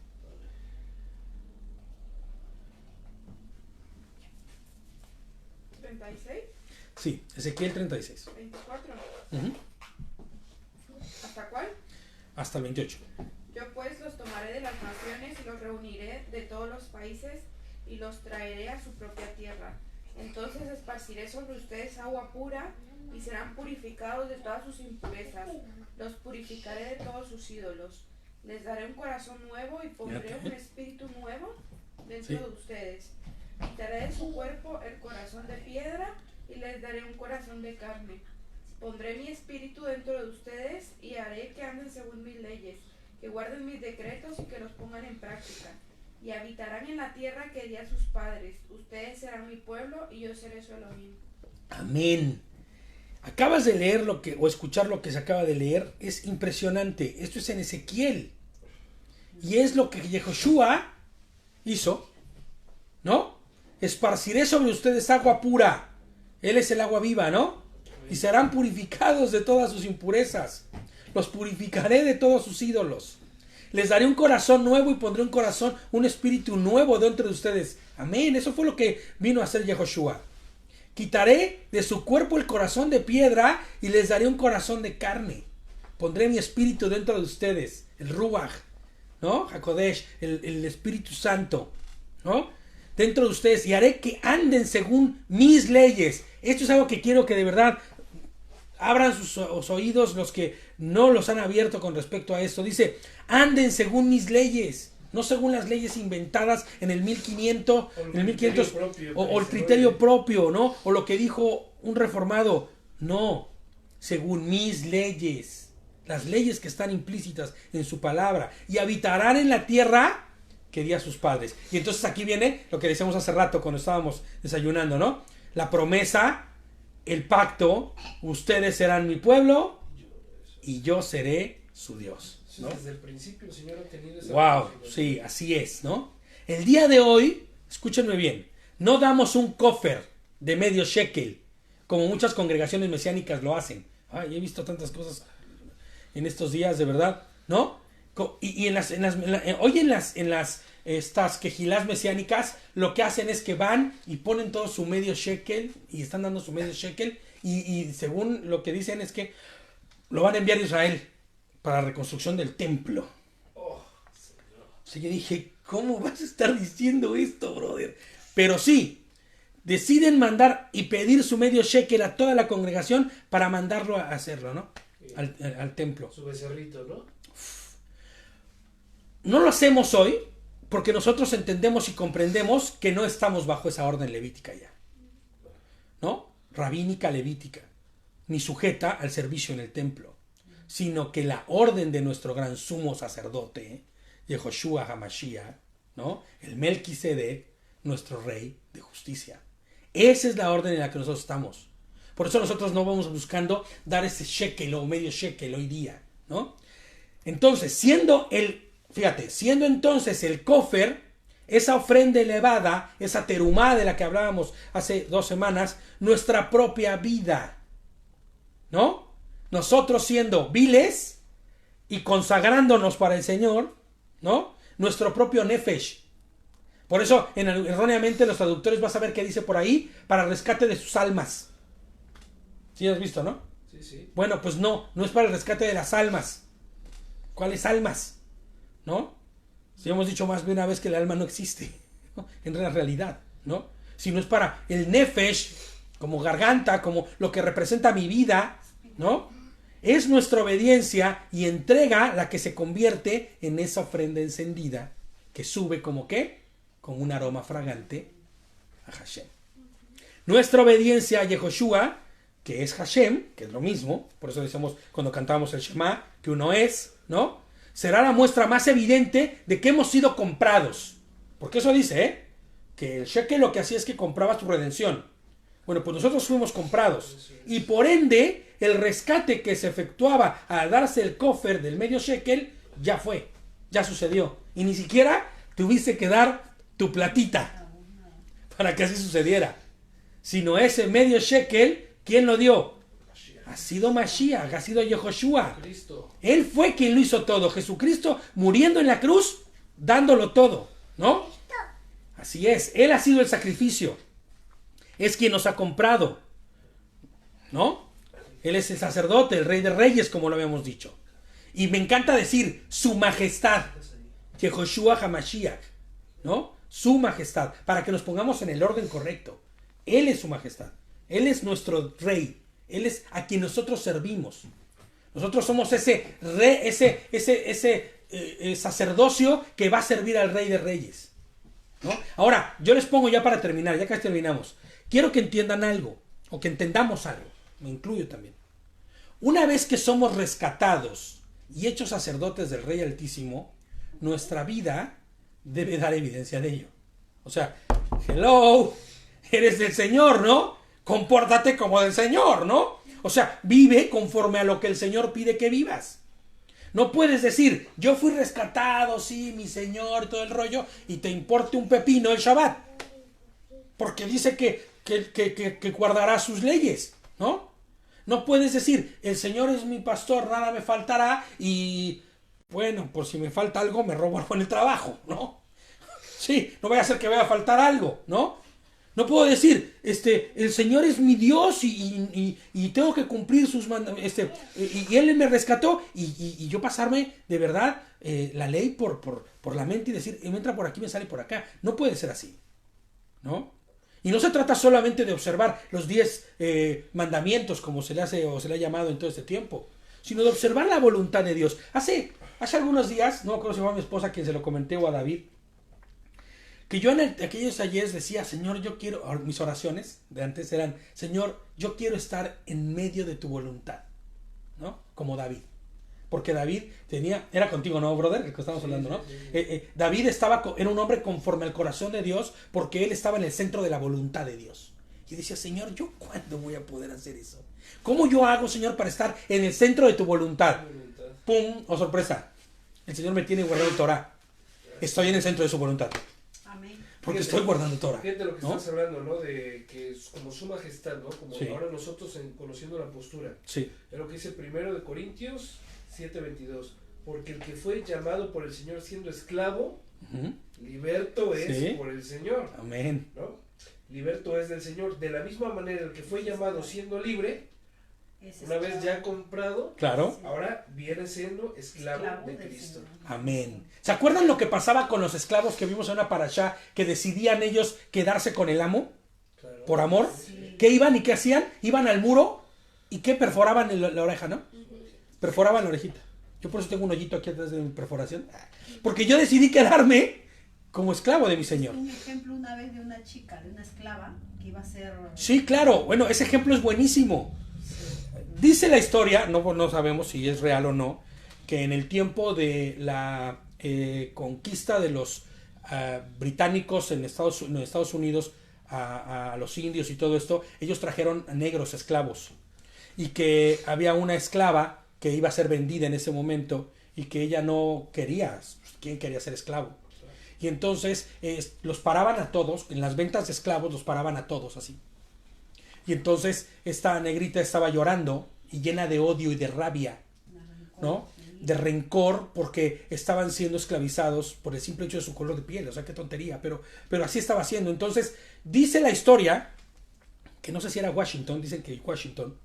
Speaker 2: ¿36?
Speaker 1: Sí, Ezequiel 36.
Speaker 2: 24.
Speaker 1: Uh-huh.
Speaker 2: ¿Hasta cuál?
Speaker 1: Hasta el 28.
Speaker 2: Yo pues los tomaré de las naciones y los reuniré de todos los países y los traeré a su propia tierra. Entonces esparciré sobre ustedes agua pura y serán purificados de todas sus impurezas. Los purificaré de todos sus ídolos. Les daré un corazón nuevo y pondré un espíritu nuevo dentro de ustedes. Quitaré de su cuerpo el corazón de piedra y les daré un corazón de carne. Pondré mi espíritu dentro de ustedes y haré que anden según mis leyes, que guarden mis decretos y que los pongan en práctica. Y habitarán en la tierra que di a sus padres. Ustedes serán mi pueblo y yo seré su Elohim.
Speaker 1: Amén. Acabas de leer o escuchar lo que se acaba de leer. Es impresionante. Esto es en Ezequiel. Y es lo que Yehoshua hizo, ¿no? Esparciré sobre ustedes agua pura. Él es el agua viva, ¿no? Y serán purificados de todas sus impurezas. Los purificaré de todos sus ídolos. Les daré un corazón nuevo y pondré un espíritu nuevo dentro de ustedes. Amén. Eso fue lo que vino a hacer Yehoshua. Quitaré de su cuerpo el corazón de piedra y les daré un corazón de carne. Pondré mi espíritu dentro de ustedes. El Ruach, ¿no? Hakodesh, el Espíritu Santo, ¿no? Dentro de ustedes, y haré que anden según mis leyes. Esto es algo que quiero que de verdad abran sus oídos los que no los han abierto con respecto a esto. Dice, anden según mis leyes, no según las leyes inventadas en el 1500, o el criterio propio, ¿no? O lo que dijo un reformado. No, según mis leyes, las leyes que están implícitas en su palabra, y habitarán en la tierra que di a sus padres. Y entonces aquí viene lo que decíamos hace rato cuando estábamos desayunando, ¿no? La promesa, el pacto, ustedes serán mi pueblo y yo seré su Dios, ¿no?
Speaker 3: Desde el principio el Señor ha tenido esa
Speaker 1: Wow, sí, así es, ¿no? El día de hoy, escúchenme bien, no damos un cofer de medio shekel, como muchas congregaciones mesiánicas lo hacen. Ay, he visto tantas cosas en estos días, de verdad, ¿no? Y hoy en las estas quejilás mesiánicas lo que hacen es que van y ponen todo su medio shekel y están dando su medio shekel y según lo que dicen es que lo van a enviar a Israel para la reconstrucción del templo. O sea, yo dije, ¿cómo vas a estar diciendo esto, brother? Pero sí, deciden mandar y pedir su medio shekel a toda la congregación para mandarlo a hacerlo, ¿no? Al templo.
Speaker 3: Su becerrito, ¿no?
Speaker 1: No lo hacemos hoy porque nosotros entendemos y comprendemos que no estamos bajo esa orden levítica ya. rabínica levítica, ni sujeta al servicio en el templo, sino que la orden de nuestro gran sumo sacerdote, Yehoshua HaMashiach, ¿no? El Melquisedec, nuestro rey de justicia. Esa es la orden en la que nosotros estamos. Por eso nosotros no vamos buscando dar ese shekel o medio shekel hoy día, ¿no? Entonces, siendo entonces el kofer, esa ofrenda elevada, esa terumá de la que hablábamos hace 2 semanas, nuestra propia vida, ¿no? Nosotros siendo viles y consagrándonos para el Señor, ¿no? Nuestro propio nefesh. Por eso, erróneamente, los traductores vas a ver qué dice por ahí, para rescate de sus almas. ¿Sí has visto, no?
Speaker 3: Sí, sí.
Speaker 1: Bueno, pues no es para el rescate de las almas. ¿Cuáles almas? ¿No? Si hemos dicho más de una vez que el alma no existe, ¿no? En la realidad, ¿no? Sino es para el nefesh, como garganta, como lo que representa mi vida, ¿no? Es nuestra obediencia y entrega la que se convierte en esa ofrenda encendida que sube como ¿qué? Como un aroma fragante a Hashem. Nuestra obediencia a Yehoshua, que es Hashem, que es lo mismo, por eso decimos cuando cantamos el Shema, que uno es, ¿no? Será la muestra más evidente de que hemos sido comprados. Porque eso dice, que el shekel lo que hacía es que compraba tu redención. Bueno, pues nosotros fuimos comprados. Y por ende, el rescate que se efectuaba al darse el kofer del medio shekel, ya fue, ya sucedió. Y ni siquiera tuviste que dar tu platita para que así sucediera. Sino ese medio shekel, ¿quién lo dio? Ha sido Mashiach, ha sido Yehoshua.
Speaker 3: Cristo.
Speaker 1: Él fue quien lo hizo todo. Jesucristo muriendo en la cruz, dándolo todo, ¿no? Así es, Él ha sido el sacrificio. Es quien nos ha comprado, ¿no? Él es el sacerdote, el rey de reyes, como lo habíamos dicho. Y me encanta decir su majestad, Yehoshua HaMashiach, ¿no? Su majestad, para que nos pongamos en el orden correcto. Él es su majestad. Él es nuestro rey. Él es a quien nosotros servimos. Nosotros somos ese sacerdocio que va a servir al Rey de Reyes, ¿no? Ahora, yo les pongo ya para terminar, ya casi terminamos. Quiero que entiendan algo, o que entendamos algo. Me incluyo también. Una vez que somos rescatados y hechos sacerdotes del Rey Altísimo, nuestra vida debe dar evidencia de ello. O sea, hello, eres del Señor, ¿no? Compórtate como del Señor, ¿no? O sea, vive conforme a lo que el Señor pide que vivas. No puedes decir, yo fui rescatado, sí, mi Señor, todo el rollo, y te importe un pepino el Shabbat. Porque dice que guardará sus leyes, ¿no? No puedes decir, el Señor es mi pastor, nada me faltará, y bueno, por si me falta algo, me robo algo en el trabajo, ¿no? Sí, no vaya a ser que vaya a faltar algo, ¿no? No puedo decir, el Señor es mi Dios y tengo que cumplir sus mandamientos, y Él me rescató y yo pasarme de verdad la ley por la mente y decir, me entra por aquí, me sale por acá. No puede ser así, ¿no? Y no se trata solamente de observar los 10 mandamientos, como se le hace o se le ha llamado en todo este tiempo, sino de observar la voluntad de Dios. Hace algunos días, no me acuerdo si fue a mi esposa quien se lo comenté o a David, que yo en aquellos ayeres decía, Señor, yo quiero, mis oraciones de antes eran, Señor, yo quiero estar en medio de tu voluntad, ¿no? Como David. Porque David era contigo, ¿no, brother? El que estamos hablando, ¿no? David era un hombre conforme al corazón de Dios, porque él estaba en el centro de la voluntad de Dios. Y decía, Señor, ¿yo cuándo voy a poder hacer eso? ¿Cómo yo hago, Señor, para estar en el centro de tu voluntad? ¡Pum! ¡Oh, sorpresa! El Señor me tiene guardado el Torah. Estoy en el centro de su voluntad. Porque estoy guardando Torah.
Speaker 3: Fíjate lo que
Speaker 1: ¿no?
Speaker 3: estás hablando, ¿no? De que es como su majestad, ¿no? Como
Speaker 1: Sí.
Speaker 3: ahora nosotros conociendo la postura.
Speaker 1: Sí.
Speaker 3: Es lo que dice 1 de Corintios 7:22. Porque el que fue llamado por el Señor siendo esclavo,
Speaker 1: Uh-huh.
Speaker 3: liberto es
Speaker 1: Sí.
Speaker 3: por el Señor,
Speaker 1: Amén.
Speaker 3: ¿no? Liberto es del Señor. De la misma manera, el que fue llamado siendo libre, una vez ya comprado,
Speaker 1: Claro.
Speaker 3: ahora viene siendo esclavo de Cristo.
Speaker 1: Amén. ¿Se acuerdan lo que pasaba con los esclavos que vimos en una parashá que decidían ellos quedarse con el amo
Speaker 3: Claro.
Speaker 1: por amor?
Speaker 4: Sí.
Speaker 1: ¿Qué iban y qué hacían? Iban al muro y ¿qué? Perforaban la oreja, ¿no? Perforaban la orejita. Yo por eso tengo un hoyito aquí atrás de mi perforación. Porque yo decidí quedarme como esclavo de mi Señor.
Speaker 4: Un ejemplo una vez de una chica, de una esclava, que iba a ser...
Speaker 1: Sí, claro. Bueno, ese ejemplo es buenísimo. Dice la historia, no sabemos si es real o no, que en el tiempo de la conquista de los británicos en Estados Unidos a los indios y todo esto, ellos trajeron negros esclavos. Y que había una esclava que iba a ser vendida en ese momento y que ella no quería. ¿Quién quería ser esclavo? Y entonces los paraban a todos, en las ventas de esclavos los paraban a todos así. Y entonces esta negrita estaba llorando y llena de odio y de rabia, ¿no? De rencor, porque estaban siendo esclavizados por el simple hecho de su color de piel. O sea, qué tontería, pero así estaba haciendo. Entonces dice la historia, que no sé si era Washington, dicen que Washington,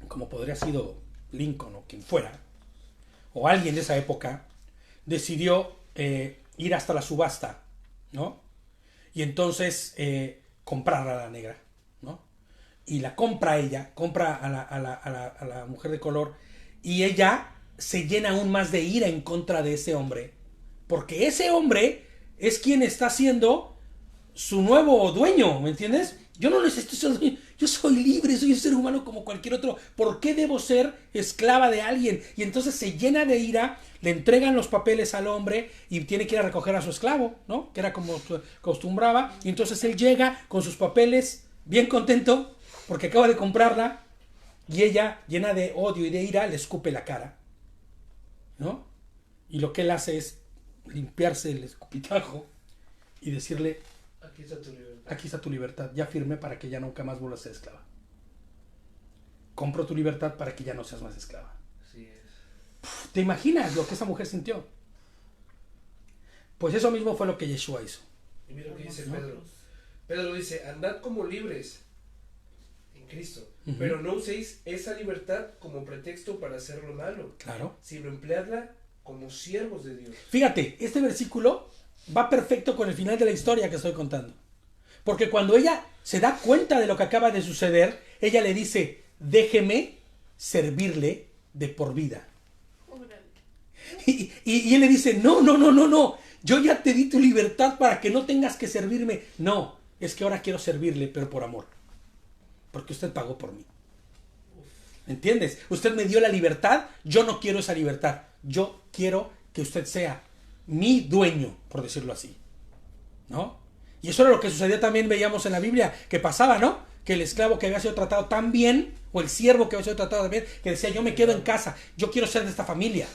Speaker 1: como podría haber sido Lincoln o quien fuera, o alguien de esa época, decidió ir hasta la subasta, ¿no? Y entonces comprar a la negra, ¿no? Y la compra ella, compra a la mujer de color, y ella se llena aún más de ira en contra de ese hombre, porque ese hombre es quien está siendo su nuevo dueño, ¿me entiendes? Yo no necesito ser dueño, yo soy libre, soy un ser humano como cualquier otro. ¿Por qué debo ser esclava de alguien? Y entonces se llena de ira, le entregan los papeles al hombre y tiene que ir a recoger a su esclavo, ¿no? Que era como acostumbraba. Y entonces él llega con sus papeles, bien contento, porque acaba de comprarla, y ella, llena de odio y de ira, le escupe la cara, ¿no? Y lo que él hace es limpiarse el escupitajo y decirle:
Speaker 3: Aquí está tu libertad.
Speaker 1: aquí está tu libertad, ya firmé para que ya nunca más vuelvas a ser esclava. Compro tu libertad para que ya no seas más esclava.
Speaker 3: Así es.
Speaker 1: ¿Te imaginas lo que esa mujer sintió? Pues eso mismo fue lo que Yeshua hizo.
Speaker 3: Y mira lo que dice Pedro. Pedro dice: andad como libres en Cristo, pero no uséis esa libertad como pretexto para hacer lo malo,
Speaker 1: Claro.
Speaker 3: sino empleadla como siervos de Dios.
Speaker 1: Fíjate, este versículo va perfecto con el final de la historia que estoy contando. Porque cuando ella se da cuenta de lo que acaba de suceder, ella le dice: déjeme servirle de por vida. Y él le dice: no, yo ya te di tu libertad para que no tengas que servirme. No, es que ahora quiero servirle, pero por amor. Porque usted pagó por mí. ¿Entiendes? Usted me dio la libertad, yo no quiero esa libertad. Yo quiero que usted sea mi dueño, por decirlo así, ¿no? Y eso era lo que sucedía también, veíamos en la Biblia, que pasaba, ¿no? Que el esclavo que había sido tratado tan bien, o el siervo que había sido tratado tan bien, que decía: yo me quedo en casa, yo quiero ser de esta familia,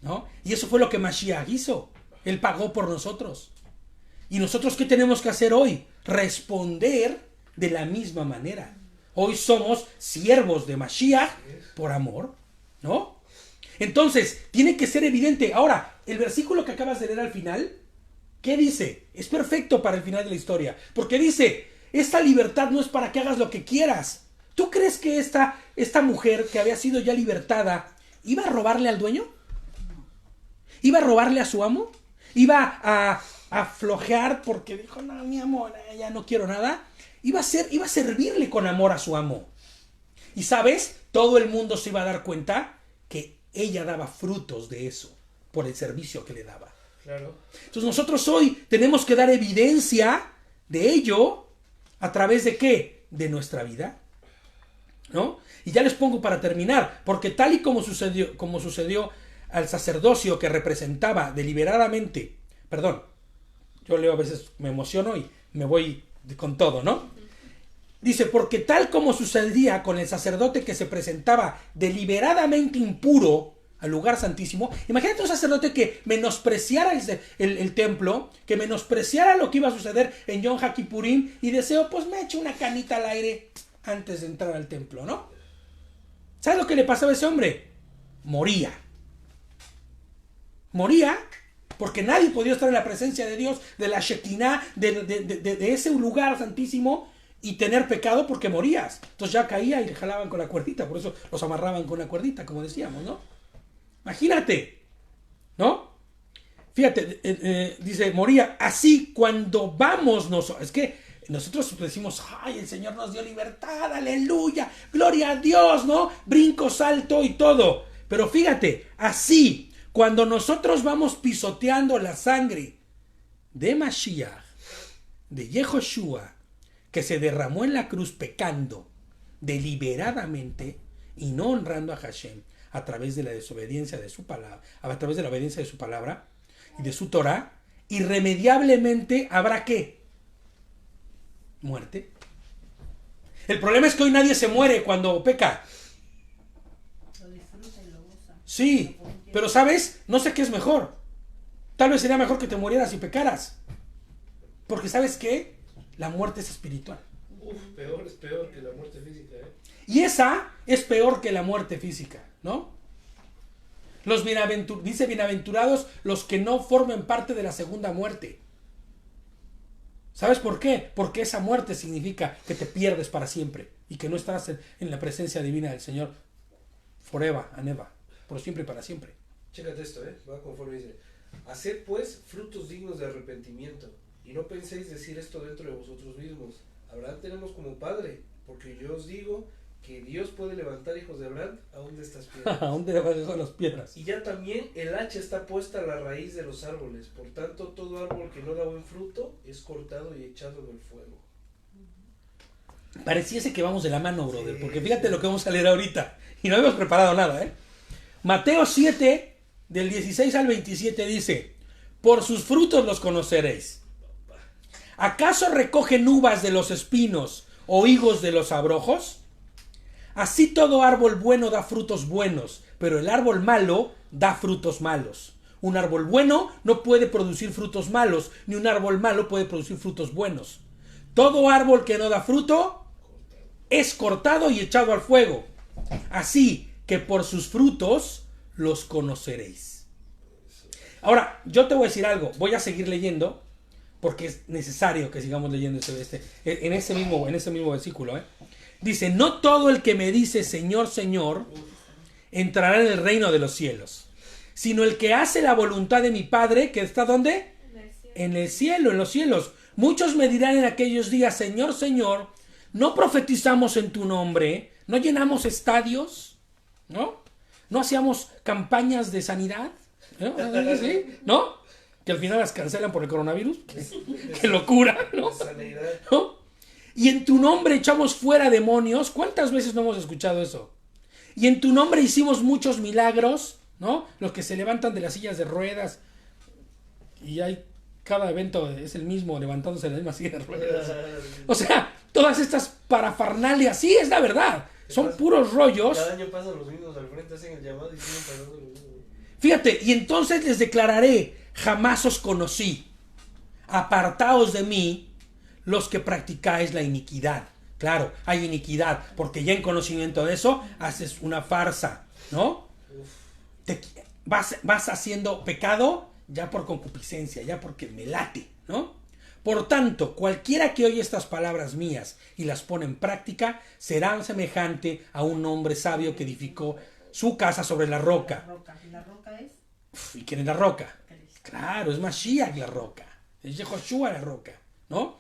Speaker 1: ¿no? Y eso fue lo que Mashiach hizo. Él pagó por nosotros. ¿Y nosotros qué tenemos que hacer hoy? Responder de la misma manera. Hoy somos siervos de Mashiach por amor, ¿no? Entonces, tiene que ser evidente. Ahora, el versículo que acabas de leer al final, ¿qué dice? Es perfecto para el final de la historia. Porque dice: esta libertad no es para que hagas lo que quieras. ¿Tú crees que esta mujer que había sido ya libertada iba a robarle al dueño? ¿Iba a robarle a su amo? ¿Iba a flojear porque dijo: no, mi amor, ya no quiero nada? Iba a servirle con amor a su amo. Y ¿sabes? Todo el mundo se iba a dar cuenta que ella daba frutos de eso por el servicio que le daba.
Speaker 3: Claro.
Speaker 1: Entonces nosotros hoy tenemos que dar evidencia de ello a través de ¿qué? De nuestra vida, ¿no? Y ya les pongo para terminar, porque tal y como sucedió al sacerdocio que representaba deliberadamente, perdón, yo leo a veces, me emociono y me voy con todo, ¿no? Dice: porque tal como sucedía con el sacerdote que se presentaba deliberadamente impuro al lugar santísimo. Imagínate un sacerdote que menospreciara el templo, que menospreciara lo que iba a suceder en Yom HaKippurim y deseo, pues me echo una canita al aire antes de entrar al templo, ¿no? ¿Sabes lo que le pasaba a ese hombre? Moría. Moría porque nadie podía estar en la presencia de Dios, de la Shekinah, de ese lugar santísimo y tener pecado, porque morías. Entonces ya caía y le jalaban con la cuerdita, por eso los amarraban con la cuerdita, como decíamos, ¿no? Imagínate, ¿no? Fíjate, dice, moría. Así cuando vamos nosotros, es que nosotros decimos, ay, el Señor nos dio libertad, aleluya, gloria a Dios, ¿no? Brinco, salto y todo. Pero fíjate, así Cuando nosotros vamos pisoteando la sangre de Mashiach, de Yehoshua, que se derramó en la cruz pecando deliberadamente y no honrando a Hashem a través de la desobediencia de su palabra, a través de la obediencia de su palabra y de su Torah, irremediablemente habrá ¿qué? Muerte. El problema es que hoy nadie se muere cuando peca.
Speaker 4: Lo disfruta y lo goza.
Speaker 1: Sí, pero ¿sabes? No sé qué es mejor. Tal vez sería mejor que te murieras y pecaras. Porque ¿sabes qué? La muerte es espiritual.
Speaker 3: Es peor que la muerte física, ¿eh?
Speaker 1: Y esa es peor que la muerte física, ¿no? Dice bienaventurados los que no formen parte de la segunda muerte. ¿Sabes por qué? Porque esa muerte significa que te pierdes para siempre y que no estarás en la presencia divina del Señor forever and ever, por siempre y para siempre.
Speaker 3: Chécate esto, va conforme dice: haced pues frutos dignos de arrepentimiento, y no penséis decir esto dentro de vosotros mismos: Abraham tenemos como padre, porque yo os digo que Dios puede levantar hijos de Abraham aún de estas piedras.
Speaker 1: Aún de las piedras.
Speaker 3: Y ya también el hacha está puesta a la raíz de los árboles, por tanto todo árbol que no da buen fruto es cortado y echado en el fuego.
Speaker 1: Pareciese que vamos de la mano, brother,
Speaker 3: Sí,
Speaker 1: porque fíjate
Speaker 3: sí.
Speaker 1: lo que vamos a leer ahorita. Y no hemos preparado nada, ¿eh? Mateo 7, del 16 al 27 dice: por sus frutos los conoceréis. ¿Acaso recogen uvas de los espinos o higos de los abrojos? Así todo árbol bueno da frutos buenos, pero el árbol malo da frutos malos. Un árbol bueno no puede producir frutos malos, ni un árbol malo puede producir frutos buenos. Todo árbol que no da fruto es cortado y echado al fuego. Así que por sus frutos los conoceréis. Ahora, yo te voy a decir algo, voy a seguir leyendo, porque es necesario que sigamos leyendo en ese mismo versículo, ¿eh? Dice: no todo el que me dice Señor, Señor, entrará en el reino de los cielos, sino el que hace la voluntad de mi Padre, que está ¿dónde? En el cielo, en los cielos. Muchos me dirán en aquellos días: Señor, Señor, ¿no profetizamos en tu nombre? ¿No llenamos estadios? ¿No? ¿No hacíamos campañas de sanidad? ¿No? ¿Sí? ¿No? Que al final las cancelan por el coronavirus. ¡Qué locura! ¿No? ¿No? Y en tu nombre echamos fuera demonios. ¿Cuántas veces no hemos escuchado eso? Y en tu nombre hicimos muchos milagros, ¿no? Los que se levantan de las sillas de ruedas. Y hay cada evento es el mismo, levantándose de la misma silla de ruedas. O sea, todas estas parafernalias, sí, es la verdad. Son puros rollos.
Speaker 3: Cada año pasan los mismos al frente, hacen el llamado y siguen pasando los mismos.
Speaker 1: Fíjate, y entonces les declararé: jamás os conocí. Apartaos de mí, los que practicáis la iniquidad. Claro, hay iniquidad, porque ya en conocimiento de eso haces una farsa, ¿no? Vas haciendo pecado ya por concupiscencia, ya porque me late, ¿no? Por tanto, cualquiera que oye estas palabras mías y las pone en práctica, será semejante a un hombre sabio que edificó su casa sobre la roca.
Speaker 4: ¿Y la roca es?
Speaker 1: ¿Y quién es la roca?
Speaker 4: Cristo.
Speaker 1: Claro, es Mashiach la roca. Es Yehoshua la roca, ¿no?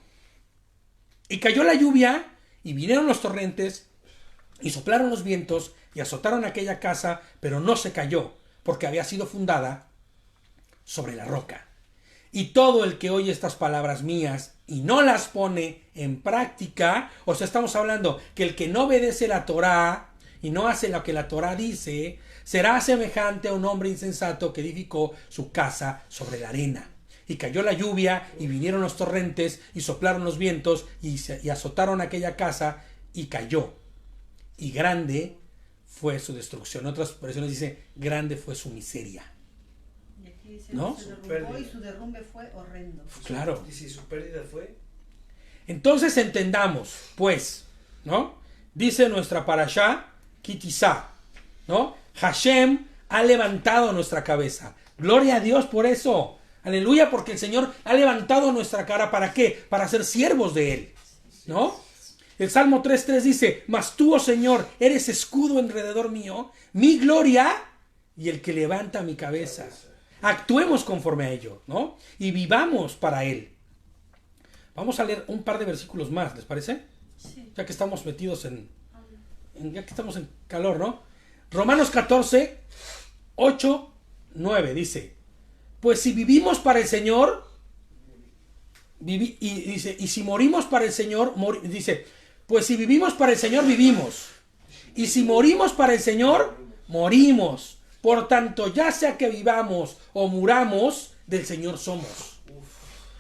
Speaker 1: Y cayó la lluvia, y vinieron los torrentes, y soplaron los vientos, y azotaron aquella casa, pero no se cayó, porque había sido fundada sobre la roca. Y todo el que oye estas palabras mías y no las pone en práctica, o sea, estamos hablando que el que no obedece la Torá y no hace lo que la Torá dice, será semejante a un hombre insensato que edificó su casa sobre la arena. Y cayó la lluvia, y vinieron los torrentes, y soplaron los vientos, y azotaron aquella casa, y cayó. Y grande fue su destrucción. En otras versiones dice: grande fue su miseria.
Speaker 4: Y aquí dice:
Speaker 1: ¿No?
Speaker 4: se derrumbó y su derrumbe fue horrendo.
Speaker 1: Claro.
Speaker 3: Y si su pérdida fue...
Speaker 1: Entonces entendamos, pues, ¿no? Dice nuestra parashá, Kitizá, ¿no? Hashem ha levantado nuestra cabeza. Gloria a Dios por eso. Aleluya, porque el Señor ha levantado nuestra cara. ¿Para qué? Para ser siervos de Él, ¿no? El Salmo 3.3 dice: mas tú, oh Señor, eres escudo alrededor mío, mi gloria y el que levanta mi cabeza. Actuemos conforme a ello, ¿no? Y vivamos para Él. Vamos a leer un par de versículos más, ¿les parece?
Speaker 4: Sí.
Speaker 1: Ya que estamos metidos ya que estamos en calor, ¿no? Romanos 14, 8, 9 dice, pues si vivimos para el Señor, y si morimos para el Señor, dice, pues si vivimos para el Señor, vivimos. Y si morimos para el Señor, morimos. Por tanto, ya sea que vivamos o muramos, del Señor somos.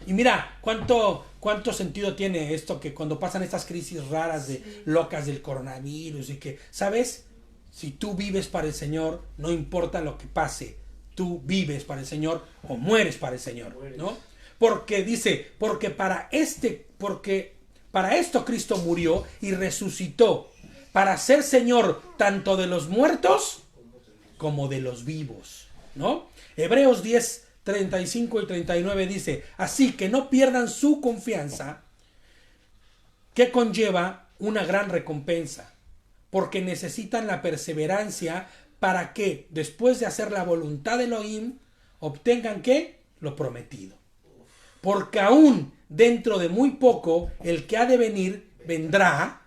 Speaker 1: Y mira, cuánto sentido tiene esto, que cuando pasan estas crisis raras locas del coronavirus y que, ¿sabes? Si tú vives para el Señor, no importa lo que pase, tú vives para el Señor o mueres para el Señor, ¿no? Porque dice, porque para esto Cristo murió y resucitó, para ser Señor tanto de los muertos como de los vivos, ¿no? Hebreos 10, 35 y 39 dice, así que no pierdan su confianza, que conlleva una gran recompensa, porque necesitan la perseverancia para que, después de hacer la voluntad de Elohim, obtengan, ¿qué? Lo prometido. Porque aún dentro de muy poco, el que ha de venir, vendrá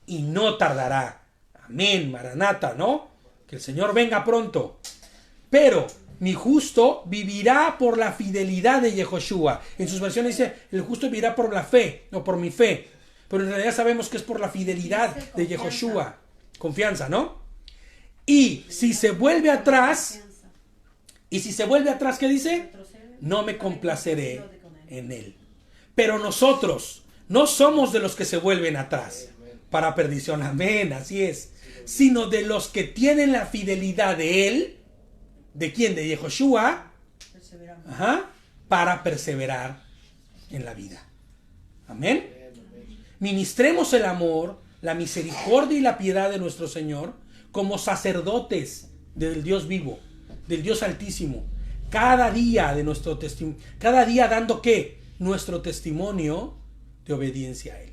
Speaker 1: y no tardará. Amén, Maranata, ¿no? Que el Señor venga pronto. Pero mi justo vivirá por la fidelidad de Yehoshua. En sus versiones dice, el justo vivirá por la fe, no por mi fe. Pero en realidad sabemos que es por la fidelidad de Yehoshua. Confianza, ¿no? Y si se vuelve atrás, ¿qué dice? No me complaceré en él. Pero nosotros no somos de los que se vuelven atrás para perdición, amén, así es, sino de los que tienen la fidelidad de él. ¿De quién? De Yehoshua, para perseverar en la vida. Amén. Ministremos el amor, la misericordia y la piedad de nuestro Señor como sacerdotes del Dios vivo, del Dios altísimo, cada día dando ¿qué? Nuestro testimonio de obediencia a Él.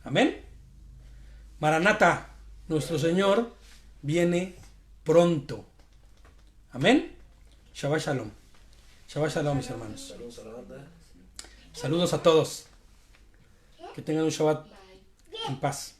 Speaker 1: Amén. Maranata, nuestro Señor viene pronto. Amén. Shabbat Shalom. Shabbat Shalom, mis hermanos.
Speaker 3: Saludos a la banda.
Speaker 1: Saludos a todos. Que tengan un Shabbat en paz.